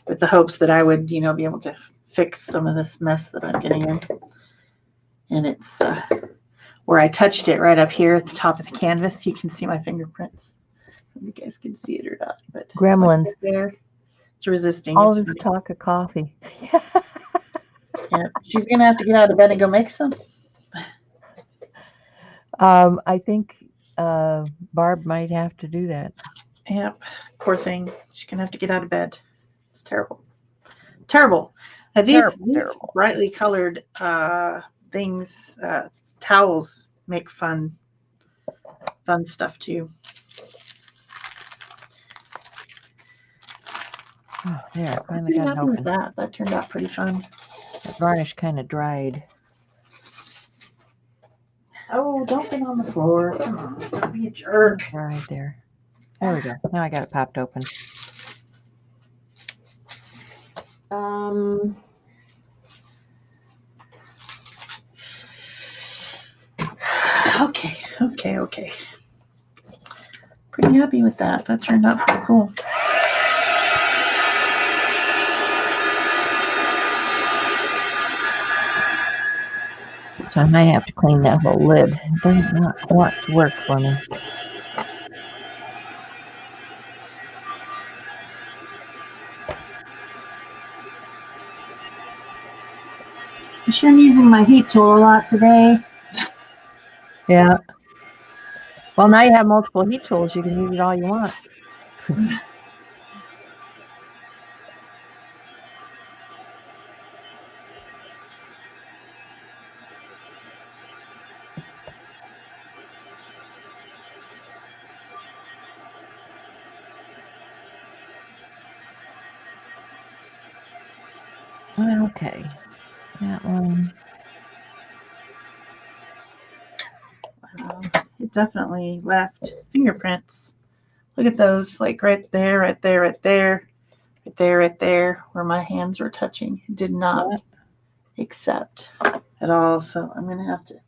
A: With the hopes that I would, be able to fix some of this mess that I'm getting in. And it's where I touched it right up here at the top of the canvas. You can see my fingerprints. You guys can see it or not, but
B: Gremlins.
A: right there, it's resisting.
B: All
A: It's
B: this
A: funny.
B: talk of coffee.
A: Yeah, she's gonna have to get out of bed and go make some.
B: I think Barb might have to do that.
A: Yep, poor thing. She's gonna have to get out of bed. It's terrible, terrible. These
B: Terrible.
A: brightly colored things, towels make fun stuff too.
B: Oh, there, I finally
A: Pretty
B: got it
A: happy with
B: open.
A: that. That turned out pretty fun.
B: The varnish kind of dried.
A: Oh, don't get on the floor. Come on, don't be a jerk.
B: Right there. There we go. Now I got it popped open.
A: Okay. Pretty happy with that. That turned out pretty cool.
B: So I might have to clean that whole lid. It does not want to work for me.
A: I'm sure I'm using my heat tool a lot today.
B: Yeah. Well, now you have multiple heat tools. You can use it all you want. Okay. That one.
A: It definitely left fingerprints. Look at those, like right there, where my hands were touching. It did not accept at all. So I'm going to have to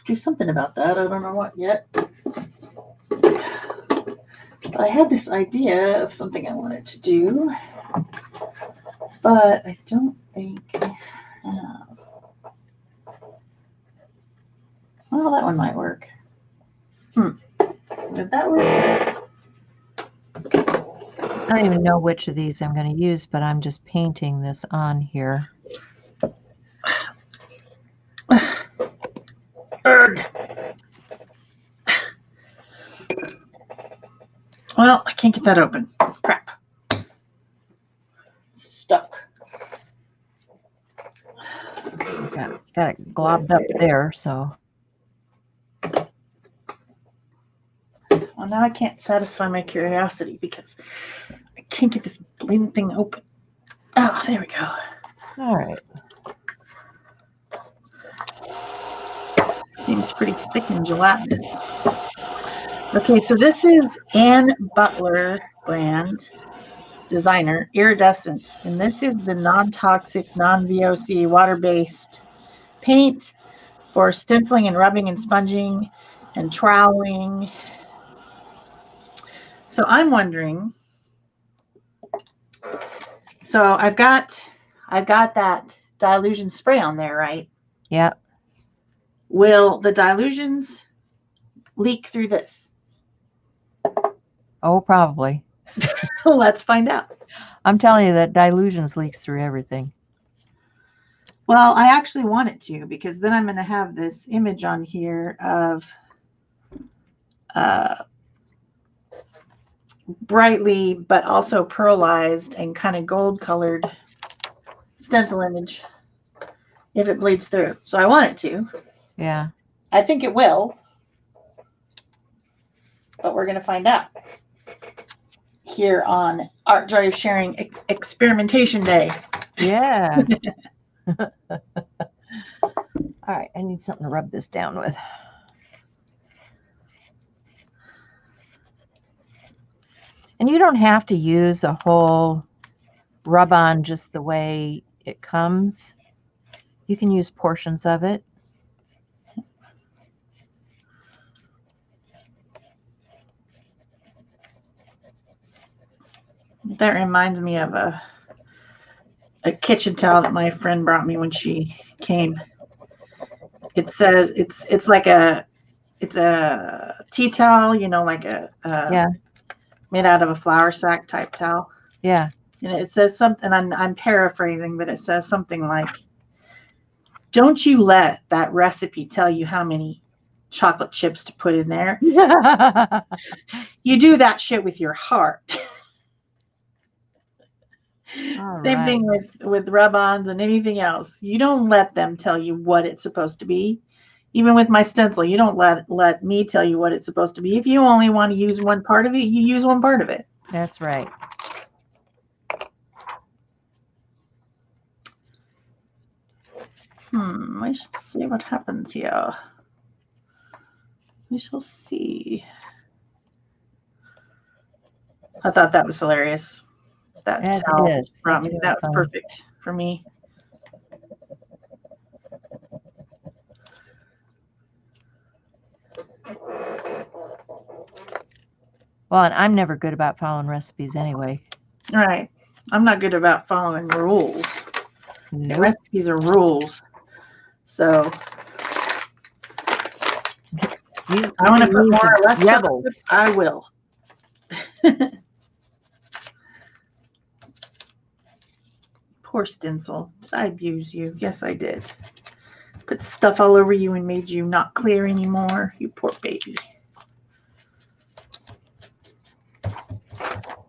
A: do something about that. I don't know what yet. But I had this idea of something I wanted to do, but I don't think I have. Well, that one might work. Did that work?
B: I don't even know which of these I'm going to use, but I'm just painting this on here.
A: Ugh. Well, I can't get that open. Crap. Stuck.
B: Got it globbed up there, so.
A: Well, now I can't satisfy my curiosity because I can't get this bling thing open. Oh, there we go.
B: All right.
A: Seems pretty thick and gelatinous. Okay, so this is Ann Butler brand designer, Iridescence. And this is the non-toxic, non-VOC, water-based paint for stenciling and rubbing and sponging and troweling. So I'm wondering, so I've got that Dylusion spray on there, right?
B: Yep.
A: Will the Dylusions leak through this?
B: Oh, probably.
A: Let's find out.
B: I'm telling you that Dylusions leaks through everything.
A: Well, I actually want it to, because then I'm going to have this image on here of brightly but also pearlized and kind of gold colored stencil image if it bleeds through. So I want it to.
B: Yeah.
A: I think it will, but we're going to find out here on Art Joy of Sharing Experimentation Day.
B: Yeah. All right, I need something to rub this down with. And you don't have to use a whole rub on just the way it comes. You can use portions of it.
A: That reminds me of a a kitchen towel that my friend brought me when she came. It says it's like a tea towel, you know, like a
B: Yeah.
A: made out of a flour sack type towel.
B: Yeah.
A: And it says something. I'm paraphrasing, but it says something like, "Don't you let that recipe tell you how many chocolate chips to put in there. You do that shit with your heart." Same thing with rub-ons and anything else. You don't let them tell you what it's supposed to be. Even with my stencil, you don't let me tell you what it's supposed to be. If you only want to use one part of it, you use one part of it.
B: That's right.
A: We shall see what happens here. We shall see. I thought that was hilarious. That towel that you brought me, that was perfect for me.
B: Well, and I'm never good about following recipes anyway.
A: Right. I'm not good about following rules.
B: Nope.
A: Recipes are rules. So I want to put more or less chocolate. I will. Poor stencil. Did I abuse you? Yes, I did. Put stuff all over you and made you not clear anymore. You poor baby.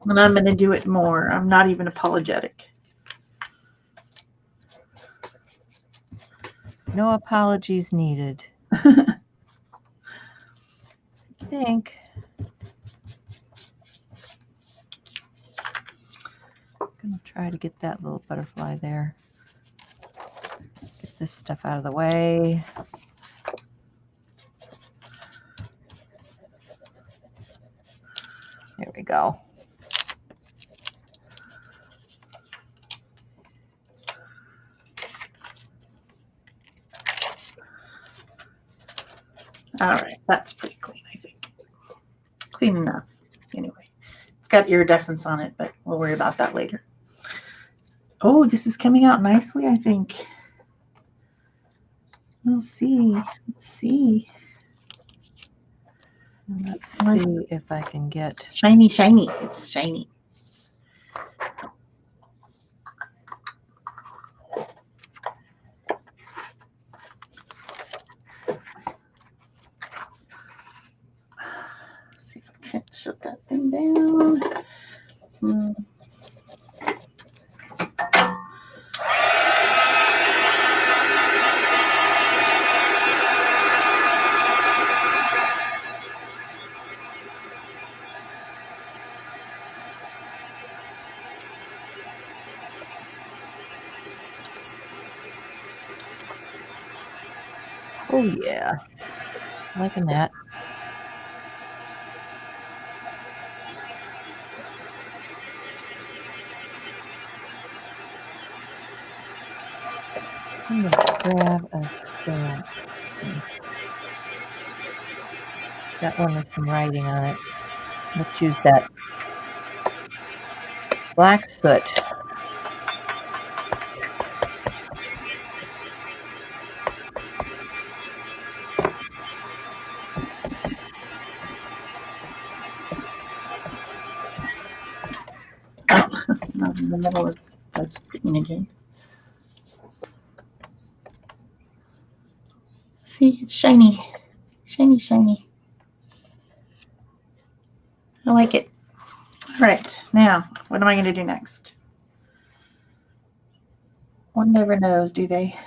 A: And I'm going to do it more. I'm not even apologetic.
B: No apologies needed. I think. I'm going to try to get that little butterfly there. Get this stuff out of the way. There we go.
A: All right, that's pretty clean, I think. Clean enough. Anyway, it's got iridescence on it, but we'll worry about that later. Oh, this is coming out nicely, I think. We'll see. Let's see.
B: Let's see if I can get
A: shiny, shiny. It's shiny. See if I can't shut that thing down.
B: Oh yeah, liking that. I'm going to grab a stamp. Got one with some writing on it. Let's use that black soot.
A: Not in the middle of that screen again. See, it's shiny. Shiny, shiny. I like it. All right, now, what am I going to do next? One never knows, do they?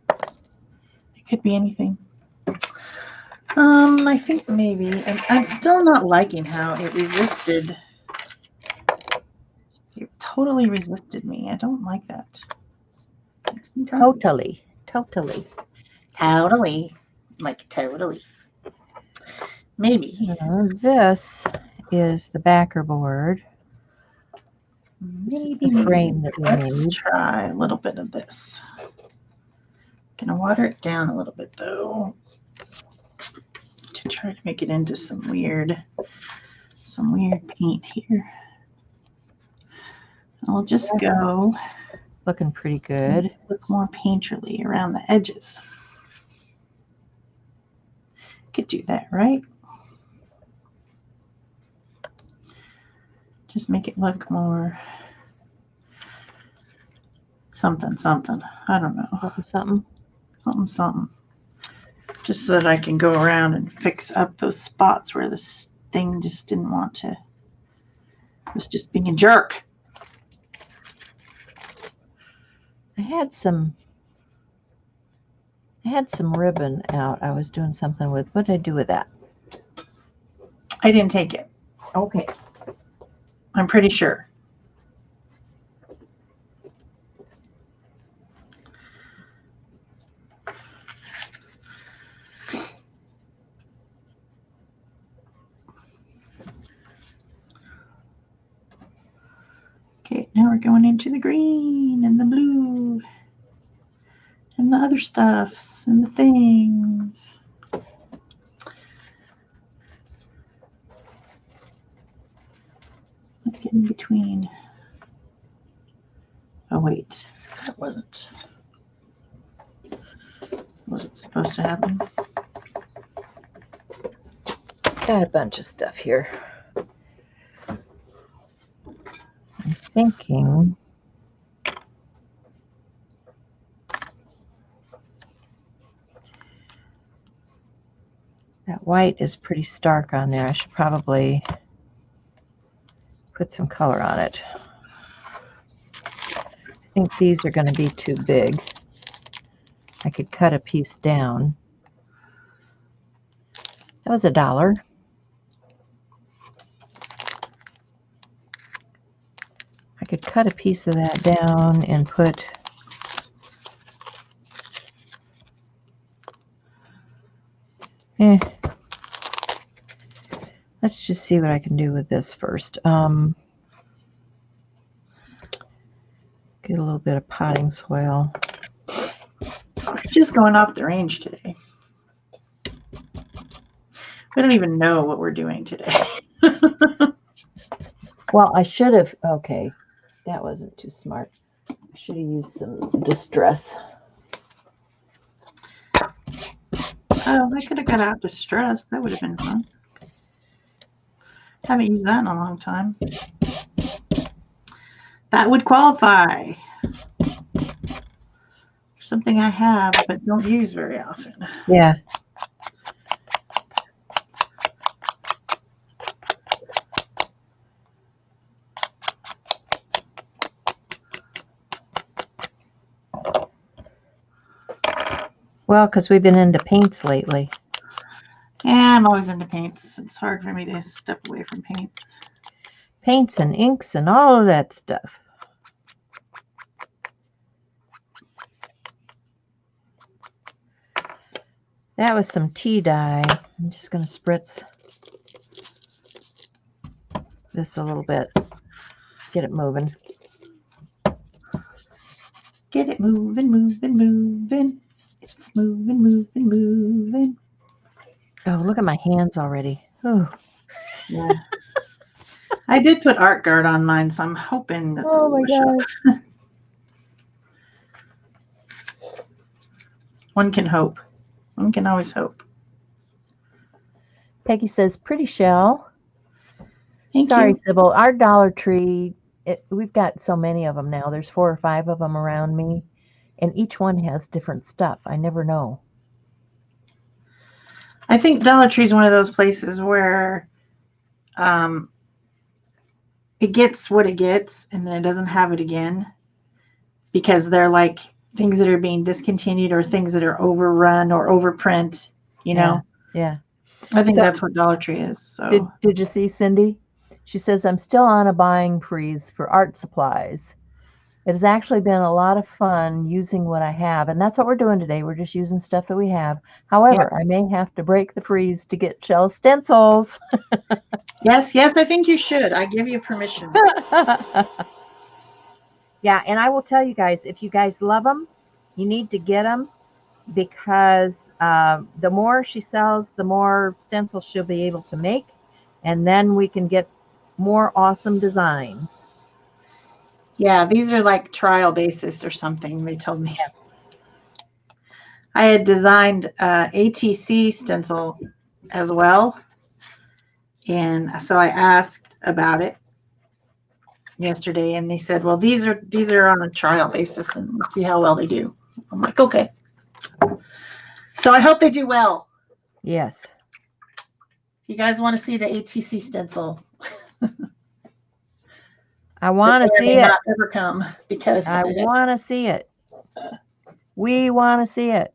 A: It could be anything. I think maybe, and I'm still not liking how it resisted. It totally resisted me. I don't like that.
B: Totally.
A: Like totally. Maybe.
B: This is the backer board. This is the frame that we made.
A: Let's try a little bit of this. Gonna water it down a little bit though, to try to make it into some weird paint here. I'll just go
B: Looking pretty good.
A: Look more painterly around the edges. Could do that, right? Just make it look more something, something. I don't know.
B: Something, something.
A: Something, something. Just so that I can go around and fix up those spots where this thing just didn't want to. It was just being a jerk.
B: I had some ribbon out. I was doing something with. What did I do with that?
A: I didn't take it.
B: Okay.
A: I'm pretty sure. Okay, now we're going into the green and the blue and the other stuffs and the things. Let's get in between. Oh wait, that wasn't supposed to happen.
B: Got a bunch of stuff here. I'm thinking that white is pretty stark on there. I should probably put some color on it. I think these are going to be too big. I could cut a piece down. That was $1. I could cut a piece of that down and put let's just see what I can do with this first. Get a little bit of potting soil.
A: Just going off the range today. We don't even know what we're doing today.
B: Well, I should have, okay, that wasn't too smart. I should have used some distress.
A: Oh, I could have got out distressed. That would have been fun. Haven't used that in a long time. That would qualify. Something I have but don't use very often.
B: Yeah. Well, because we've been into paints lately.
A: Yeah, I'm always into paints. It's hard for me to step away from paints.
B: Paints and inks and all of that stuff. That was some tea dye. I'm just going to spritz this a little bit. Get it moving.
A: Get it moving, moving, moving. It's moving, moving, moving.
B: Oh, look at my hands already. Oh,
A: yeah. I did put Art Guard on mine, so I'm hoping that
B: oh my God.
A: One can hope. One can always hope.
B: Peggy says, pretty shell.
A: Thank
B: Sorry,
A: you.
B: Sybil. Our Dollar Tree, we've got so many of them now. There's 4 or 5 of them around me, and each one has different stuff. I never know.
A: I think Dollar Tree is one of those places where it gets what it gets, and then it doesn't have it again because they're like things that are being discontinued or things that are overrun or overprint, you know?
B: Yeah.
A: I think that's what Dollar Tree is. So
B: Did you see Cindy? She says, I'm still on a buying freeze for art supplies. It has actually been a lot of fun using what I have. And that's what we're doing today. We're just using stuff that we have. However, I may have to break the freeze to get shell stencils.
A: Yes, I think you should. I give you permission.
B: Yeah, and I will tell you guys, if you guys love them, you need to get them because the more she sells, the more stencils she'll be able to make. And then we can get more awesome designs.
A: Yeah, these are like trial basis or something, they told me. I had designed ATC stencil as well. And so I asked about it yesterday, and they said, well, these are on a trial basis, and we'll see how well they do. I'm like, okay. So I hope they do well.
B: Yes.
A: If you guys want to see the ATC stencil,
B: I want to see it.
A: Not ever come because
B: I want to see it. We want to see it.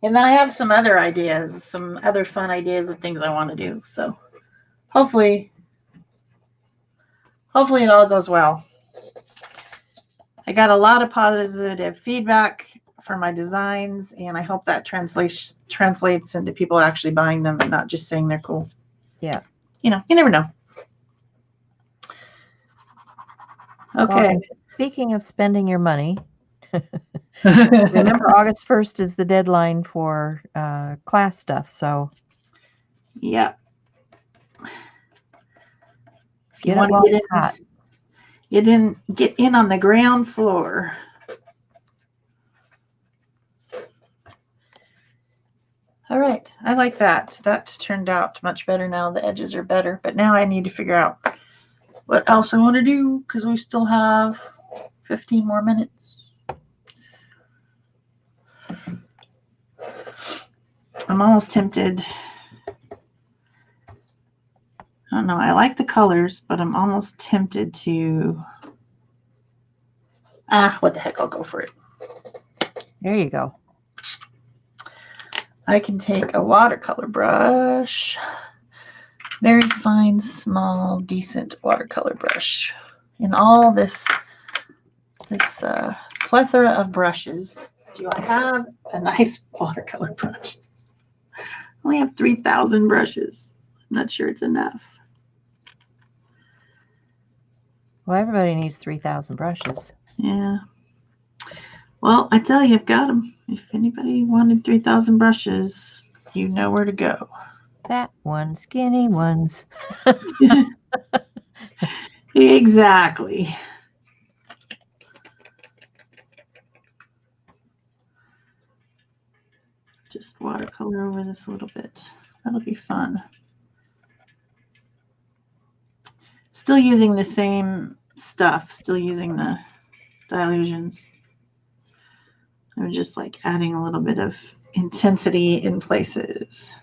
A: And then I have some other ideas, some other fun ideas of things I want to do. So hopefully it all goes well. I got a lot of positive feedback for my designs, and I hope that translates into people actually buying them and not just saying they're cool.
B: Yeah.
A: You know, you never know. Okay.
B: Well, speaking of spending your money, remember August 1st is the deadline for class stuff. So
A: yeah.
B: Get it while it's hot.
A: You didn't get in on the ground floor. All right, I like that. That's turned out much better now. The edges are better, but now I need to figure out what else I want to do because we still have 15 more minutes. I'm almost tempted. I don't know. I like the colors, but I'm almost tempted to. What the heck? I'll go for it.
B: There you go.
A: I can take a watercolor brush, very fine, small, decent watercolor brush. In all this plethora of brushes, do I have a nice watercolor brush? I only have 3,000 brushes. I'm not sure it's enough.
B: Well, everybody needs 3,000 brushes.
A: Yeah. Well, I tell you, I've got them. If anybody wanted 3,000 brushes, you know where to go.
B: Fat ones, skinny ones.
A: Exactly. Just watercolor over this a little bit. That'll be fun. Still using the same stuff, still using the Dylusions. I'm just like adding a little bit of intensity in places.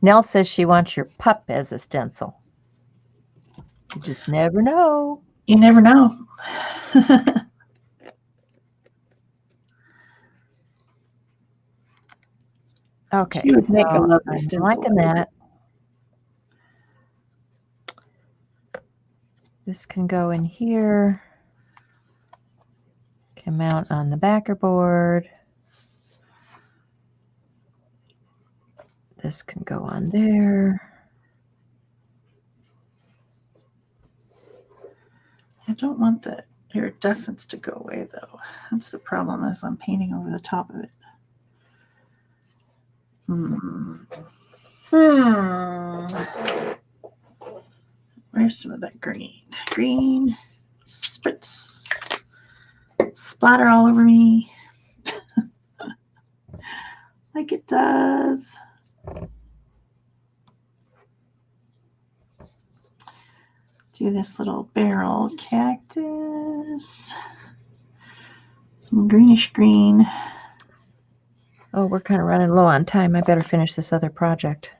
B: Nell says she wants your pup as a stencil. You just never know.
A: You never know.
B: Okay,
A: She would
B: so
A: make a lovely
B: I'm
A: stencil.
B: liking that. This can go in here. Can mount on the backer board. This can go on there.
A: I don't want the iridescence to go away though. That's the problem as I'm painting over the top of it. Where's some of that green? Green, spritz, splatter all over me. Like it does. Do this little barrel cactus. Some greenish green.
B: Oh, we're kind of running low on time. I better finish this other project.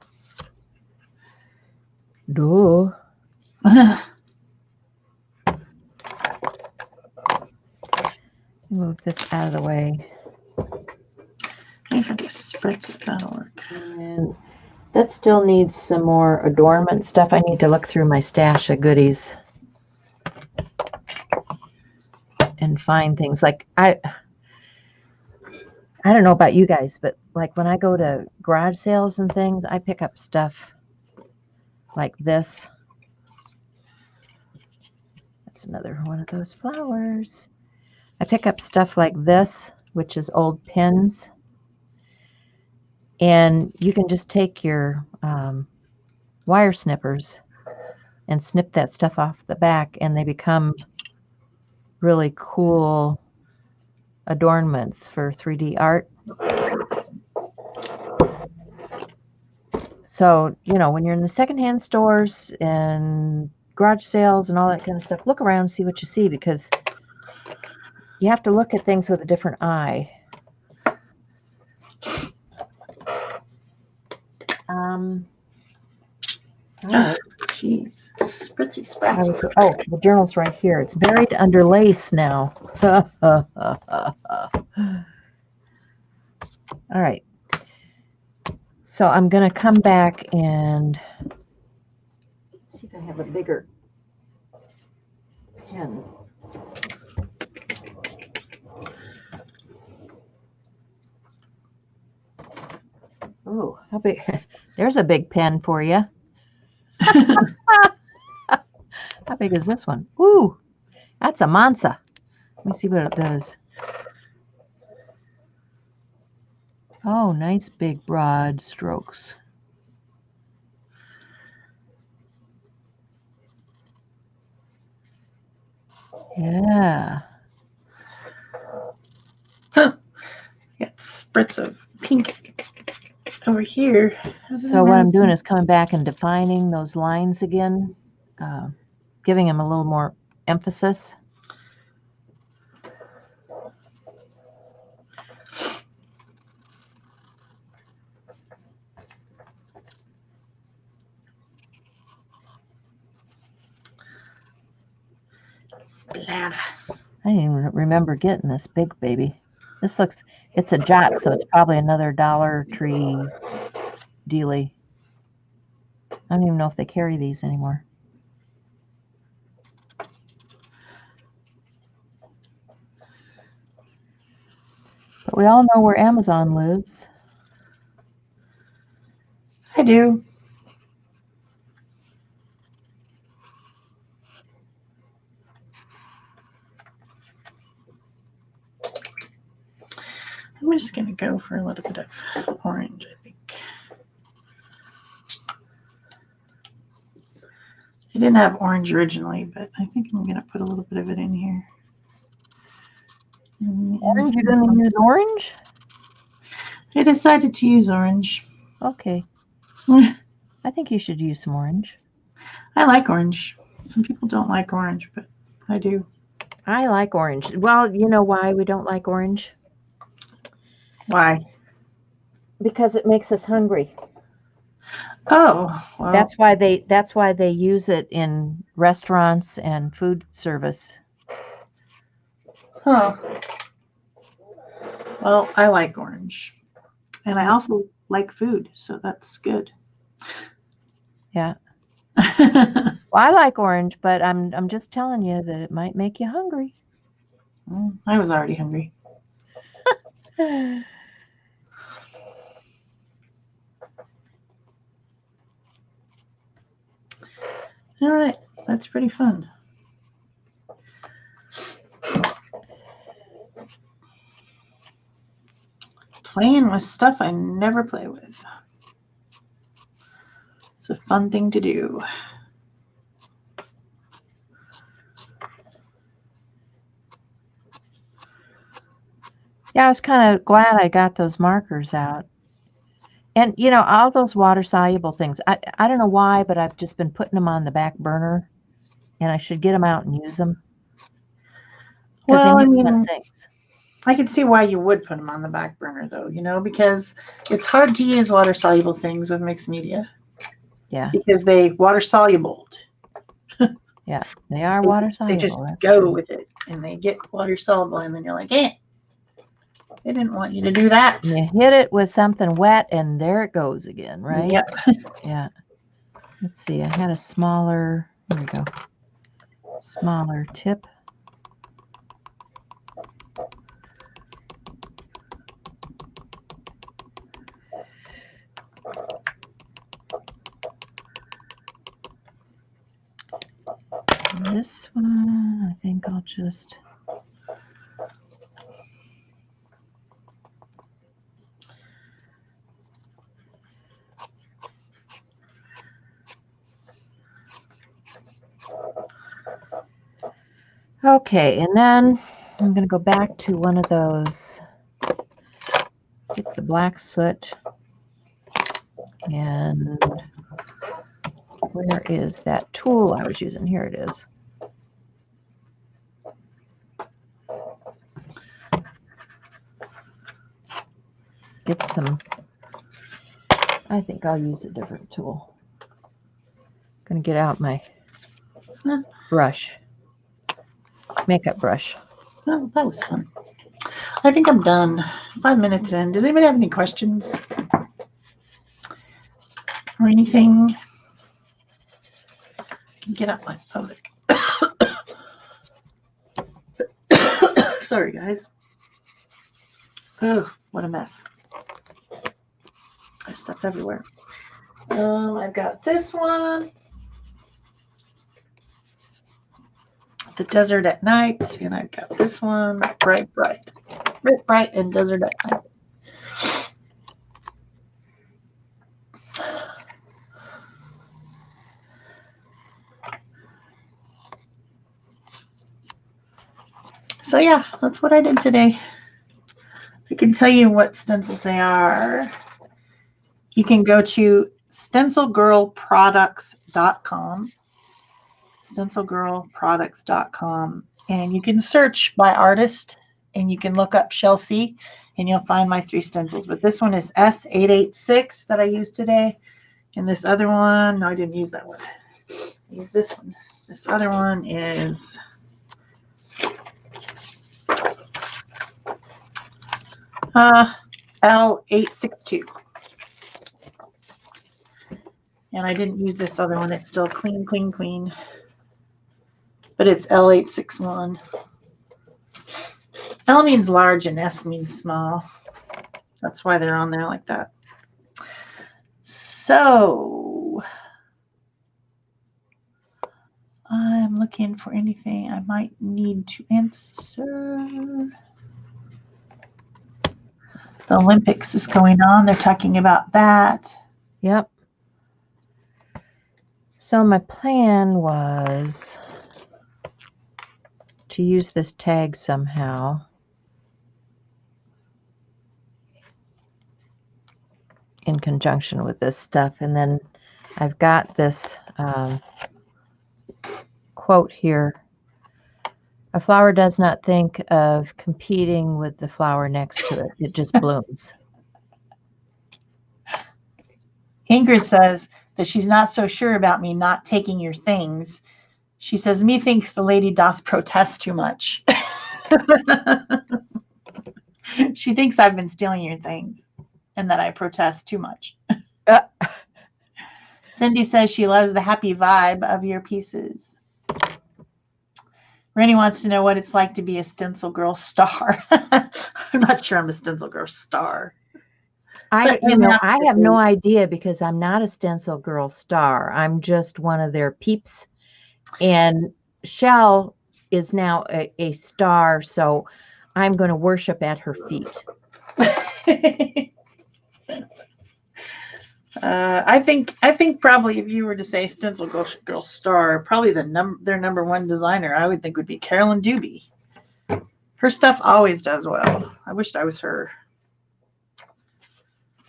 B: Duh. Move this out of the way.
A: If I just spritz it, that'll work.
B: And that still needs some more adornment stuff. I need to look through my stash of goodies and find things. Like I don't know about you guys, but like when I go to garage sales and things, I pick up stuff like this. That's another one of those flowers. I pick up stuff like this, which is old pins. And you can just take your wire snippers and snip that stuff off the back, and they become really cool adornments for 3D art. So, you know, when you're in the secondhand stores and garage sales and all that kind of stuff, look around and see what you see, because you have to look at things with a different eye. All right.
A: Jeez. Spritzy sprats.
B: Oh, the journal's right here. It's buried under lace now. All right. So I'm going to come back and see if I have a bigger pen. Oh, how big? There's a big pen for you. How big is this one? Ooh, that's a Mansa. Let me see what it does. Oh, nice big broad strokes. Yeah.
A: Got spritz of pink over here.
B: So what I'm doing is coming back and defining those lines again, giving them a little more emphasis.
A: Splatter.
B: I didn't even remember getting this big baby. This looks, it's a Jot, so it's probably another Dollar Tree dealie. I don't even know if they carry these anymore. But we all know where Amazon lives.
A: I do. I'm just going to go for a little bit of orange, I think. I didn't have orange originally, but I think I'm going to put a little bit of it in here.
B: Orange? You're going to use orange?
A: I decided to use orange.
B: Okay. I think you should use some orange.
A: I like orange. Some people don't like orange, but I do.
B: I like orange. Well, you know why we don't like orange?
A: Why?
B: Because it makes us hungry.
A: Oh, well.
B: That's why they use it in restaurants and food service.
A: Huh. Well, I like orange. And I also like food, so that's good.
B: Yeah. Well, I like orange, but I'm just telling you that it might make you hungry.
A: I was already hungry. All right, that's pretty fun. Playing with stuff I never play with. It's a fun thing to do.
B: Yeah, I was kind of glad I got those markers out. And, you know, all those water-soluble things, I don't know why, but I've just been putting them on the back burner, and I should get them out and use them.
A: Well, I mean, I can see why you would put them on the back burner, though, you know, because it's hard to use water-soluble things with mixed media.
B: Yeah.
A: Because they water-soluble.
B: Yeah, they are water-soluble.
A: They just go with it, and they get water-soluble, and then you're like, eh. They didn't want you to do that.
B: You hit it with something wet, and there it goes again, right?
A: Yep.
B: Yeah. Let's see. I had a smaller, here we go, smaller tip. This one, I think I'll just... Okay, and then I'm going to go back to one of those, get the black soot, and where is that tool I was using? Here it is. Get some, I think I'll use a different tool. Going to get out my brush, makeup brush.
A: Oh, that was fun. I think I'm done. 5 minutes in. Does anybody have any questions or anything? I can get out my phone. Sorry, guys. Oh, what a mess. There's stuff everywhere. I've got this one. The Desert at Night, and I've got this one, Bright Bright. Bright Bright and Desert at Night. So yeah, that's what I did today. I can tell you what stencils they are. You can go to stencilgirlproducts.com. stencilgirlproducts.com, and you can search by artist, and you can look up Chelsea, and you'll find my 3 stencils. But this one is S886 that I used today, and this other one, no, I didn't use that one. I used this one. This other one is L862. And I didn't use this other one. It's still clean, clean, clean. But it's L861. L means large and S means small. That's why they're on there like that. So I'm looking for anything I might need to answer. The Olympics is going on. They're talking about that.
B: Yep. So my plan was to use this tag somehow. In conjunction with this stuff. And then I've got this quote here. A flower does not think of competing with the flower next to it. It just blooms.
A: Ingrid says that she's not so sure about me not taking your things. She says, methinks the lady doth protest too much. She thinks I've been stealing your things and that I protest too much. Cindy says she loves the happy vibe of your pieces. Rennie wants to know what it's like to be a Stencil Girl star. I'm not sure I'm a Stencil Girl star.
B: I have no idea because I'm not a Stencil Girl star. I'm just one of their peeps. And Shell is now a star, so I'm going to worship at her feet.
A: I think probably if you were to say Stencil Girl star, probably their number 1 designer I would think would be Carolyn Dubie. Her stuff always does well. I wished I was her.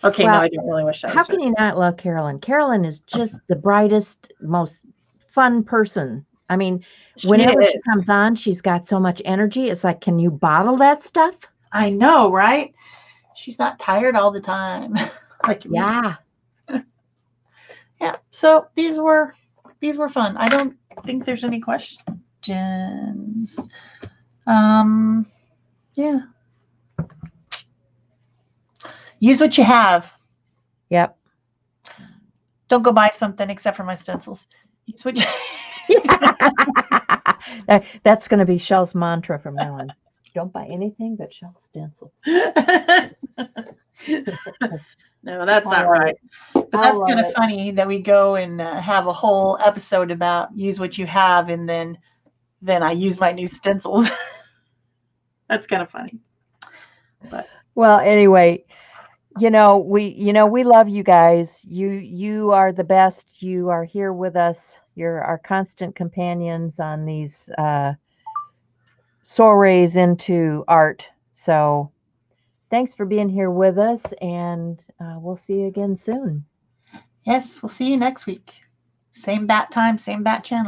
A: Okay, well, no, I don't really wish I was her.
B: How can you not love Carolyn? Carolyn is just the brightest, most fun person. I mean, whenever she comes on, she's got so much energy. It's like, can you bottle that stuff?
A: I know, right? She's not tired all the time. Like
B: yeah.
A: Yeah. So these were fun. I don't think there's any questions. Yeah. Use what you have.
B: Yep.
A: Don't go buy something except for my stencils. Use what you
B: That's going to be Shell's mantra from now on. Don't buy anything but Shell stencils.
A: No, that's not right. But that's kind of funny that we go and have a whole episode about use what you have, and then I use my new stencils. That's kind of funny. But
B: well, anyway, we love you guys. You are the best. You are here with us. You're our constant companions on these soirees into art. So thanks for being here with us, and we'll see you again soon.
A: Yes, we'll see you next week. Same bat time, same bat channel.